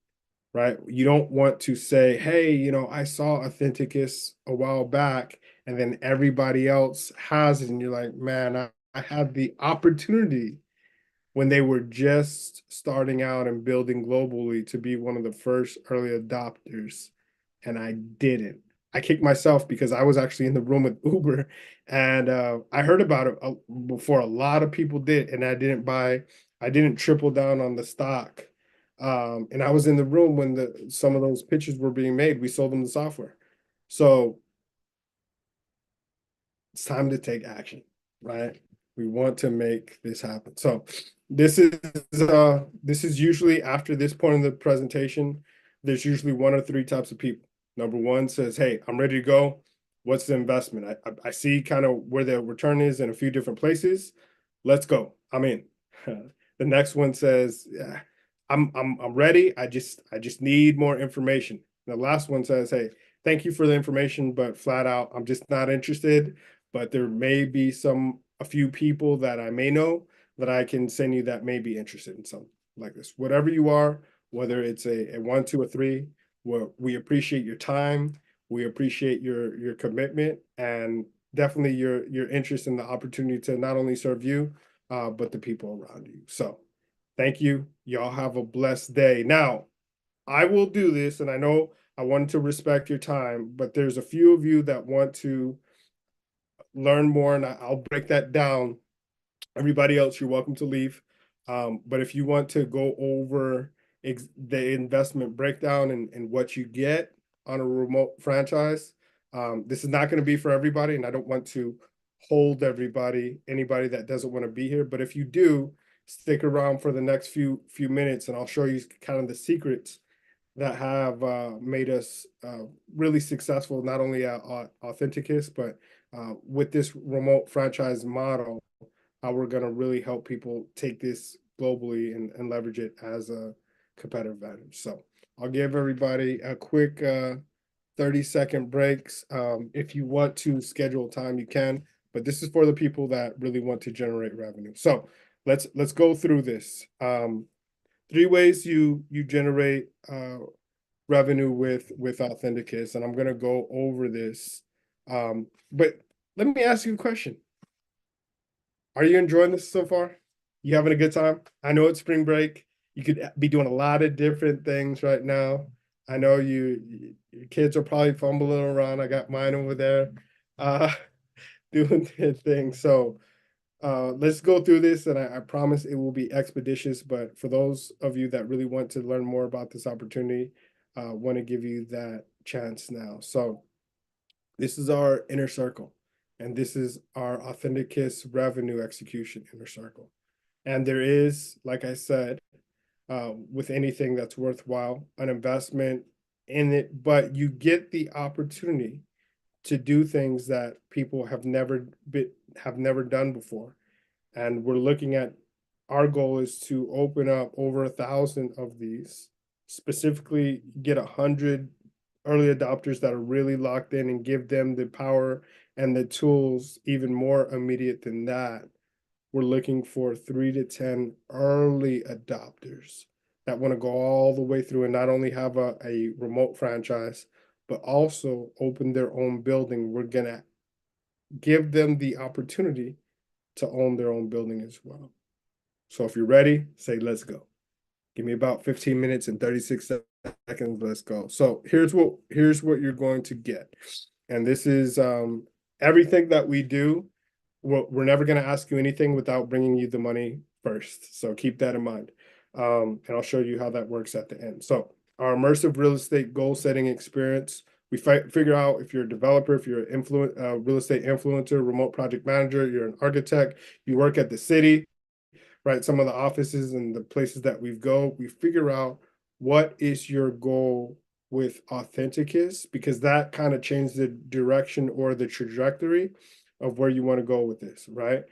right? You don't want to say, hey, I saw Authenticus a while back, and then everybody else has it. And you're like, man, I had the opportunity when they were just starting out and building globally to be one of the first early adopters, and I didn't. I kicked myself because I was actually in the room with Uber, and I heard about it before a lot of people did, and I didn't buy. I didn't triple down on the stock, and I was in the room when some of those pitches were being made. We sold them the software, so it's time to take action, right? We want to make this happen. So this is usually after this point in the presentation, there's usually one or three types of people. Number one says, hey, I'm ready to go. What's the investment? I see kind of where the return is in a few different places. Let's go. I'm in. The next one says, yeah, I'm ready. I just need more information. The last one says, hey, thank you for the information, but flat out, I'm just not interested. But there may be a few people that I may know that I can send you that may be interested in something like this. Whatever you are, whether it's a one, two, or three, we appreciate your time. We appreciate your commitment and definitely your interest in the opportunity to not only serve you, but the people around you. So thank you. Y'all have a blessed day. Now, I will do this, and I know I wanted to respect your time, but there's a few of you that want to learn more, and I'll break that down. Everybody else, you're welcome to leave. But if you want to go over the investment breakdown and what you get on a remote franchise, this is not going to be for everybody, and I don't want to hold anybody that doesn't want to be here. But if you do, stick around for the next few minutes, and I'll show you kind of the secrets that have made us really successful, not only at Authenticus, but with this remote franchise model, how we're going to really help people take this globally and leverage it as a competitive advantage. So I'll give everybody a quick 30-second breaks. If you want to schedule time, you can, but this is for the people that really want to generate revenue. So let's go through this. Three ways you generate revenue with Authenticus, and I'm gonna go over this. But let me ask you a question. Are you enjoying this so far? You having a good time? I know it's spring break. You could be doing a lot of different things right now. I know your kids are probably fumbling around. I got mine over there, uh, doing their thing. So let's go through this, and I promise it will be expeditious. But for those of you that really want to learn more about this opportunity, want to give you that chance now. So this is our inner circle, and this is our Authenticus revenue execution inner circle. And there is, like I said, with anything that's worthwhile, an investment in it, but you get the opportunity to do things that people have never done before. And we're looking at, our goal is to open up over 1,000 of these, specifically get 100 early adopters that are really locked in and give them the power and the tools even more immediate than that. We're looking for 3 to 10 early adopters that want to go all the way through and not only have a remote franchise, but also open their own building. We're going to give them the opportunity to own their own building as well. So if you're ready, say, let's go. Give me about 15 minutes and 36 seconds. Let's go. So here's what you're going to get. And this is everything that we do. We're never going to ask you anything without bringing you the money first. So keep that in mind. And I'll show you how that works at the end. So our immersive real estate goal setting experience, we figure out if you're a developer, if you're an real estate influencer, remote project manager, you're an architect, you work at the city, right? Some of the offices and the places that we figure out what is your goal with Authenticus, because that kind of changed the direction or the trajectory of where you want to go with this, right?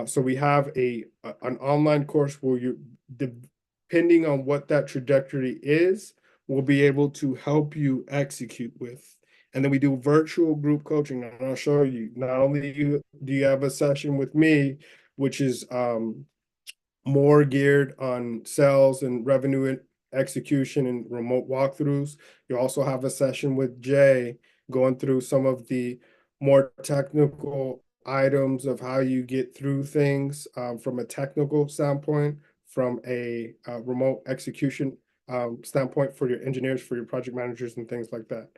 So we have an online course where depending on what that trajectory is, we'll be able to help you execute with. And then we do virtual group coaching. And I'll show you, not only do you have a session with me, which is more geared on sales and revenue execution and remote walkthroughs. You also have a session with Jay going through some of the more technical items of how you get through things from a technical standpoint, from a remote execution standpoint for your engineers, for your project managers, and things like that.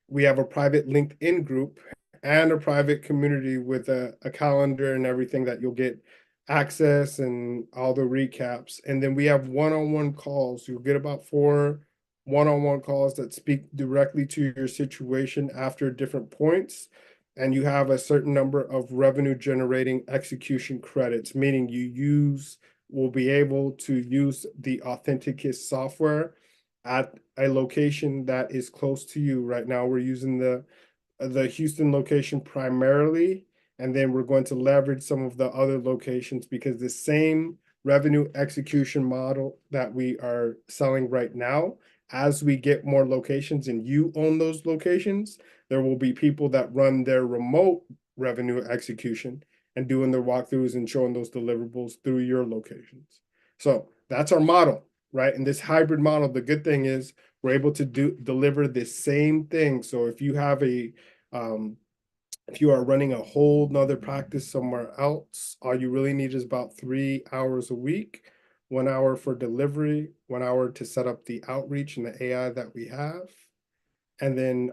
We have a private LinkedIn group and a private community with a calendar and everything that you'll get access and all the recaps. And then we have one-on-one calls. You'll get about 4 one-on-one calls that speak directly to your situation after different points. And you have a certain number of revenue generating execution credits, meaning will be able to use the Authenticus software at a location that is close to you. Right now, we're using the Houston location primarily, and then we're going to leverage some of the other locations because the same revenue execution model that we are selling right now, as we get more locations and you own those locations, there will be people that run their remote revenue execution and doing their walkthroughs and showing those deliverables through your locations. So that's our model, right? And this hybrid model, the good thing is we're able to deliver the same thing. So if you have if you are running a whole nother practice somewhere else, all you really need is about 3 hours a week, 1 hour for delivery, 1 hour to set up the outreach and the AI that we have, and then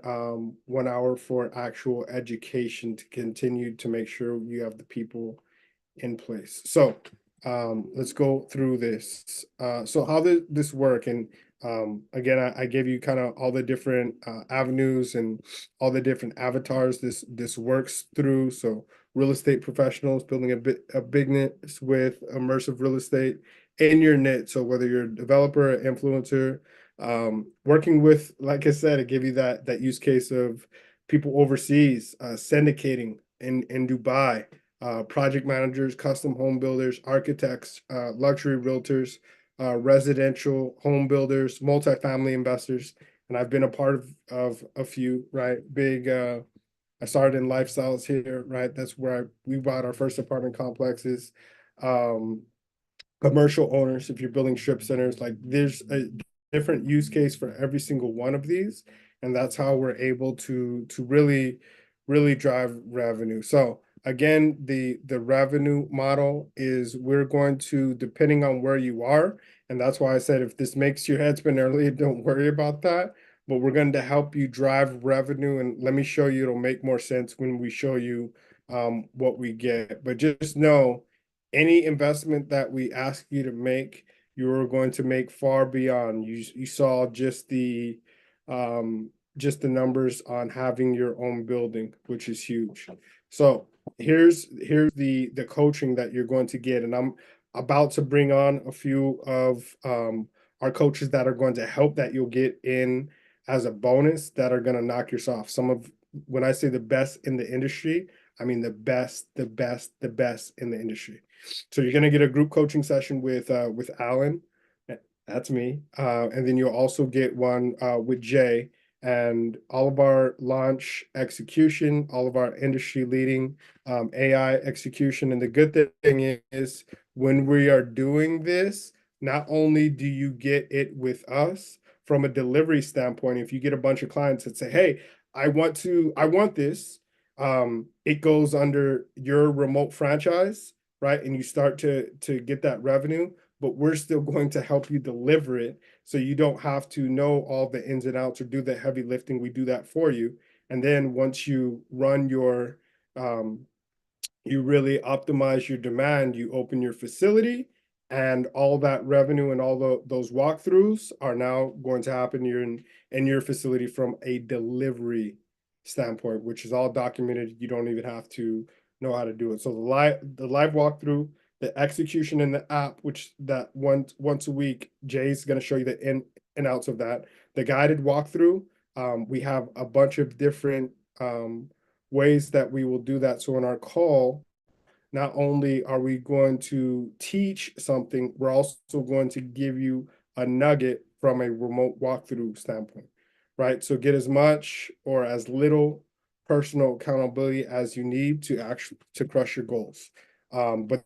1 hour for actual education to continue to make sure you have the people in place. So let's go through this. So how does this work? And again, I gave you kind of all the different avenues and all the different avatars this works through. So real estate professionals building a business with immersive real estate in your niche. So whether you're a developer, influencer, working with, like I said, I give you that use case of people overseas, syndicating in Dubai, project managers, custom home builders, architects, luxury realtors, residential home builders, multifamily investors. And I've been a part of a few, right? I started in lifestyles here, right? That's where we bought our first apartment complexes. Um, Commercial owners, if you're building strip centers, like there's a different use case for every single one of these. And that's how we're able to really drive revenue. So again, the revenue model is we're going to, depending on where you are, and that's why I said if this makes your head spin early, don't worry about that. But we're going to help you drive revenue, and let me show you, it'll make more sense when we show you what we get. But just know any investment that we ask you to make, you're going to make far beyond. You saw just the numbers on having your own building, which is huge. So here's the coaching that you're going to get, and I'm about to bring on a few of our coaches that are going to help, that you'll get in as a bonus, that are going to knock your socks. Some of, when I say the best in the industry, I mean the best in the industry. So you're going to get a group coaching session with Alan. That's me. And then you'll also get one with Jay, and all of our launch execution, all of our industry leading AI execution. And the good thing is, when we are doing this, not only do you get it with us from a delivery standpoint, if you get a bunch of clients that say, hey, I want this, it goes under your remote franchise, right? And you start to get that revenue, but we're still going to help you deliver it, so you don't have to know all the ins and outs or do the heavy lifting. We do that for you. And then once you run you really optimize your demand, you open your facility, and all that revenue and all those walkthroughs are now going to happen in your facility from a delivery standpoint, which is all documented. You don't even have to know how to do it. So the live walkthrough, the execution in the app, which that once a week, Jay's going to show you the in and outs of that. The guided walkthrough, we have a bunch of different ways that we will do that. So in our call, not only are we going to teach something, we're also going to give you a nugget from a remote walkthrough standpoint, right? So get as much or as little personal accountability as you need to actually to crush your goals. But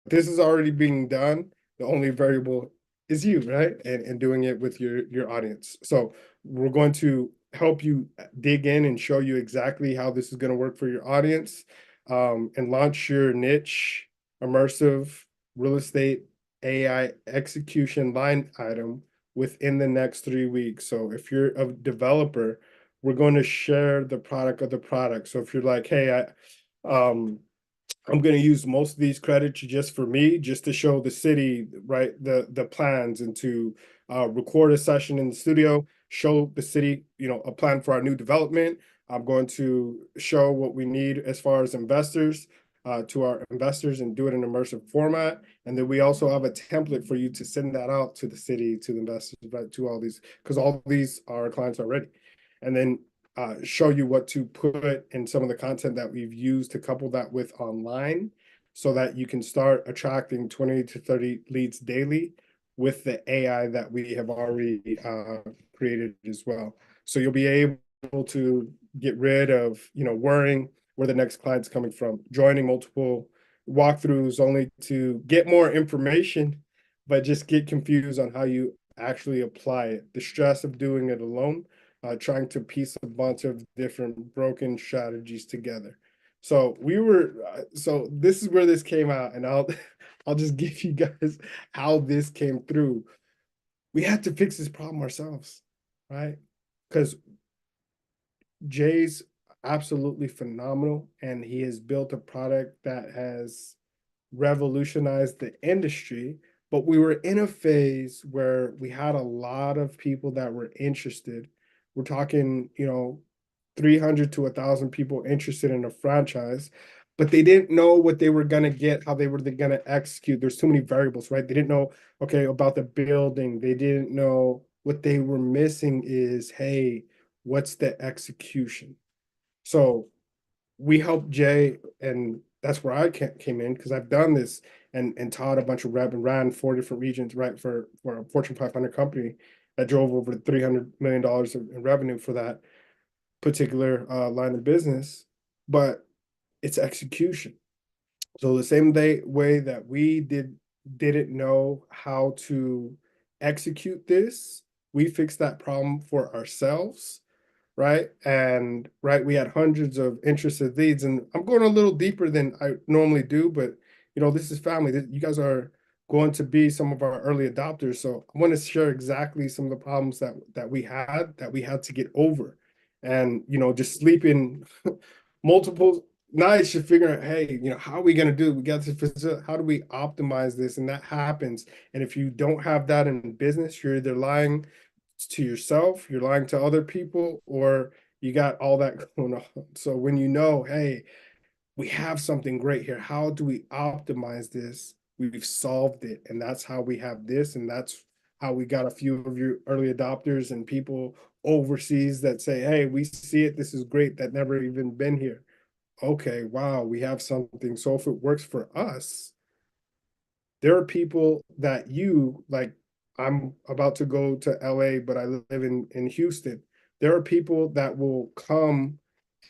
this is already being done. The only variable is you, right? And doing it with your audience. So we're going to help you dig in and show you exactly how this is going to work for your audience, and launch your niche immersive real estate AI execution line item within the next 3 weeks. So if you're a developer, we're going to share the product of the product. So if you're like, hey, I'm going to use most of these credits just for me, just to show the city, right, the plans, and to record a session in the studio, show the city, a plan for our new development. I'm going to show what we need as far as investors, to our investors, and do it in immersive format. And then we also have a template for you to send that out to the city, to the investors, right, to all these, because all these are our clients already. And then show you what to put in some of the content that we've used to couple that with online, so that you can start attracting 20 to 30 leads daily with the AI that we have already created as well. So you'll be able to get rid of, worrying where the next client's coming from, joining multiple walkthroughs only to get more information, but just get confused on how you actually apply it. The stress of doing it alone, trying to piece a bunch of different broken strategies together. So this is where this came out, and I'll just give you guys how this came through. We had to fix this problem ourselves, right? Because Jay's absolutely phenomenal, and he has built a product that has revolutionized the industry. But we were in a phase where we had a lot of people that were interested. We're talking, 300 to 1,000 people interested in a franchise, but they didn't know what they were going to get, how they were going to execute. There's too many variables, right? They didn't know, okay, about the building. They didn't know. What they were missing is, hey, what's the execution? So we helped Jay, and that's where I came in, because I've done this and taught a bunch of rep and ran 4 different regions, right, for a Fortune 500 company that drove over $300 million in revenue for that particular line of business. But it's execution. So the same way that we didn't know how to execute this, we fixed that problem for ourselves, right? And right, we had hundreds of interested leads, and I'm going a little deeper than I normally do, but this is family. You guys are going to be some of our early adopters, so I want to share exactly some of the problems that we had to get over, and just sleeping multiple nights to figure out, hey, how are we going to do it? We got to how do we optimize this? And that happens. And if you don't have that in business, you're either lying to yourself, you're lying to other people, or you got all that going on. So when hey, we have something great here, how do we optimize this? We've solved it. And that's how we have this. And that's how we got a few of your early adopters and people overseas that say, hey, we see it. This is great. That never even been here. Okay, wow, we have something. So if it works for us, there are people that like, I'm about to go to LA, but I live in Houston. There are people that will come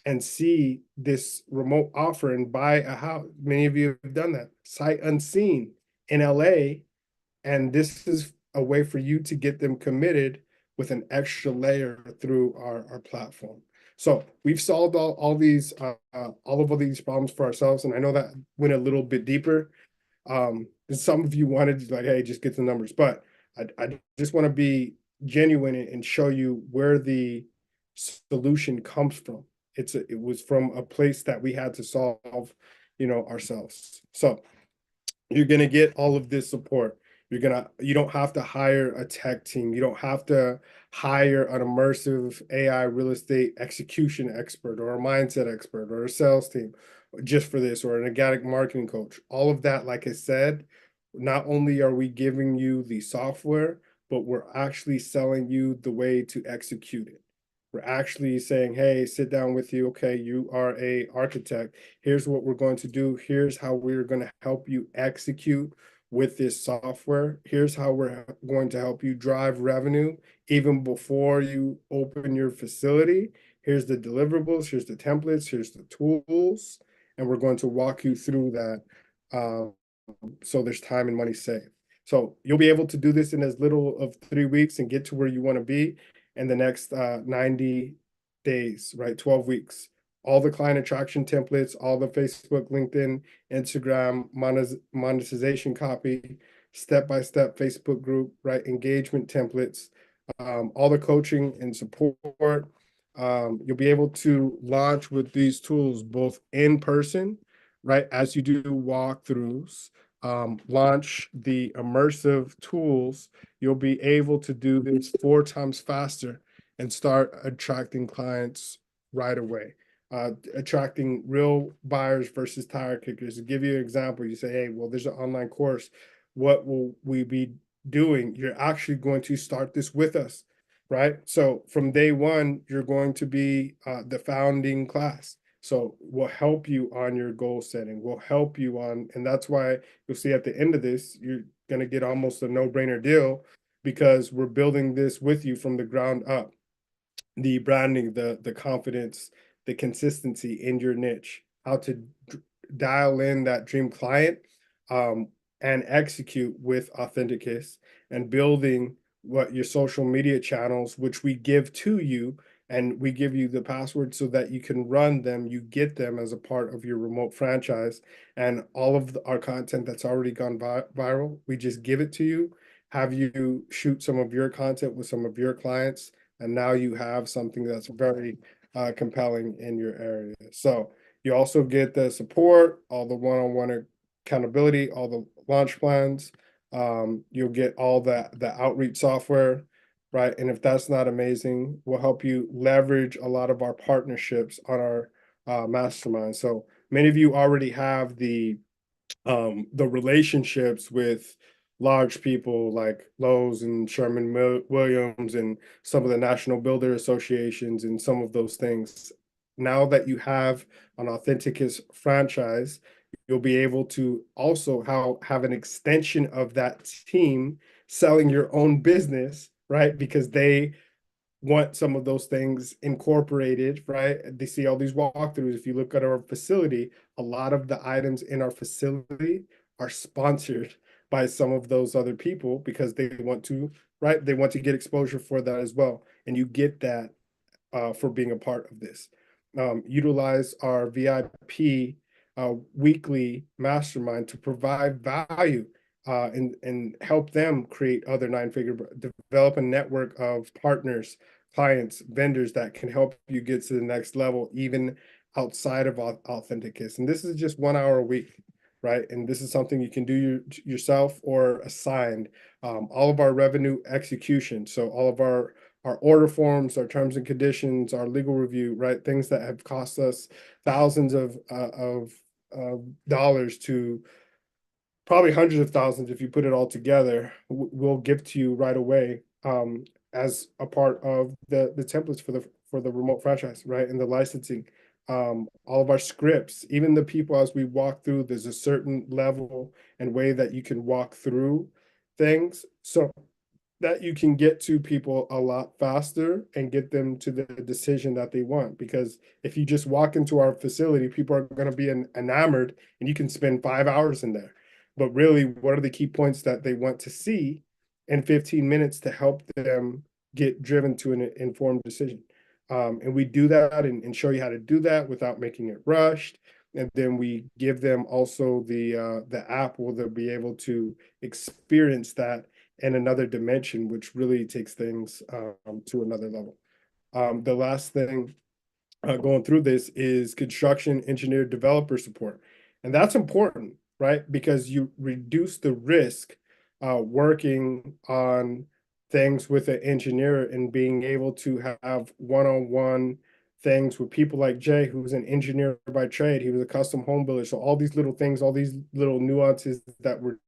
and see this remote offer and buy a house. Many of you have done that, sight unseen in LA. And this is a way for you to get them committed with an extra layer through our platform. So we've solved all these all of these problems for ourselves. And I know that went a little bit deeper. And some of you wanted to, like, hey, just get the numbers, but I just want to be genuine and show you where the solution comes from. It was from a place that we had to solve, ourselves. So you're going to get all of this support. You don't have to hire a tech team. You don't have to hire an immersive AI real estate execution expert, or a mindset expert, or a sales team just for this, or an organic marketing coach. All of that, like I said, not only are we giving you the software, but we're actually selling you the way to execute it. We're actually saying, hey, sit down with you. Okay, you are a architect. Here's what we're going to do. Here's how we're going to help you execute with this software. Here's how we're going to help you drive revenue even before you open your facility. Here's the deliverables, here's the templates, here's the tools, and we're going to walk you through that. so there's time and money saved. So you'll be able to do this in as little of 3 weeks and get to where you want to be in the next 90 days, right? 12 weeks. All the client attraction templates, all the Facebook, LinkedIn, Instagram monetization copy, step-by-step Facebook group, right? Engagement templates, all the coaching and support. You'll be able to launch with these tools both in person, right? As you do walkthroughs, launch the immersive tools, you'll be able to do this 4 times faster and start attracting clients right away. Attracting real buyers versus tire kickers. To give you an example, you say, hey, well, there's an online course. What will we be doing? You're actually going to start this with us, right? So from day one, you're going to be the founding class. So we'll help you on your goal setting. We'll help you on, and that's why you'll see at the end of this, you're going to get almost a no-brainer deal because we're building this with you from the ground up. The branding, the confidence, the consistency in your niche, how to dial in that dream client, um, and execute with Authenticus, and building what your social media channels, which we give to you, and we give you the password so that you can run them, you get them as a part of your remote franchise, and all of our content that's already gone viral, we just give it to you, have you shoot some of your content with some of your clients, and now you have something that's very compelling in your area. So you also get the support, all the one-on-one accountability, all the launch plans. You'll get all the outreach software, right? And if that's not amazing, we'll help you leverage a lot of our partnerships on our mastermind. So many of you already have the relationships with large people like Lowe's and Sherman Williams and some of the national builder associations and some of those things. Now that you have an Authenticus franchise, you'll be able to also have an extension of that team selling your own business, right? Because they want some of those things incorporated, right? They see all these walkthroughs. If you look at our facility, a lot of the items in our facility are sponsored by some of those other people because they want to, right? They want to get exposure for that as well. And you get that for being a part of this. Utilize our VIP weekly mastermind to provide value and help them create other nine-figure, develop a network of partners, clients, vendors that can help you get to the next level, even outside of Authenticus. And this is just 1 hour a week, right? And this is something you can do yourself or assigned. All of our revenue execution, so all of our order forms, our terms and conditions, our legal review, right? Things that have cost us thousands of dollars to probably hundreds of thousands if you put it all together, we'll give to you right away as a part of the templates for the remote franchise, right? And the licensing, all of our scripts, even the people as we walk through, there's a certain level and way that you can walk through things. So that you can get to people a lot faster and get them to the decision that they want. Because if you just walk into our facility, people are going to be enamored and you can spend 5 hours in there. But really, what are the key points that they want to see in 15 minutes to help them get driven to an informed decision? And we do that and show you how to do that without making it rushed. And then we give them also the app where they'll be able to experience that in another dimension, which really takes things to another level. The last thing going through this is construction engineer developer support. And that's important, right? Because you reduce the risk working on things with an engineer and being able to have one-on-one things with people like Jay, who's an engineer by trade. He was a custom home builder. So all these little things, all these little nuances that we're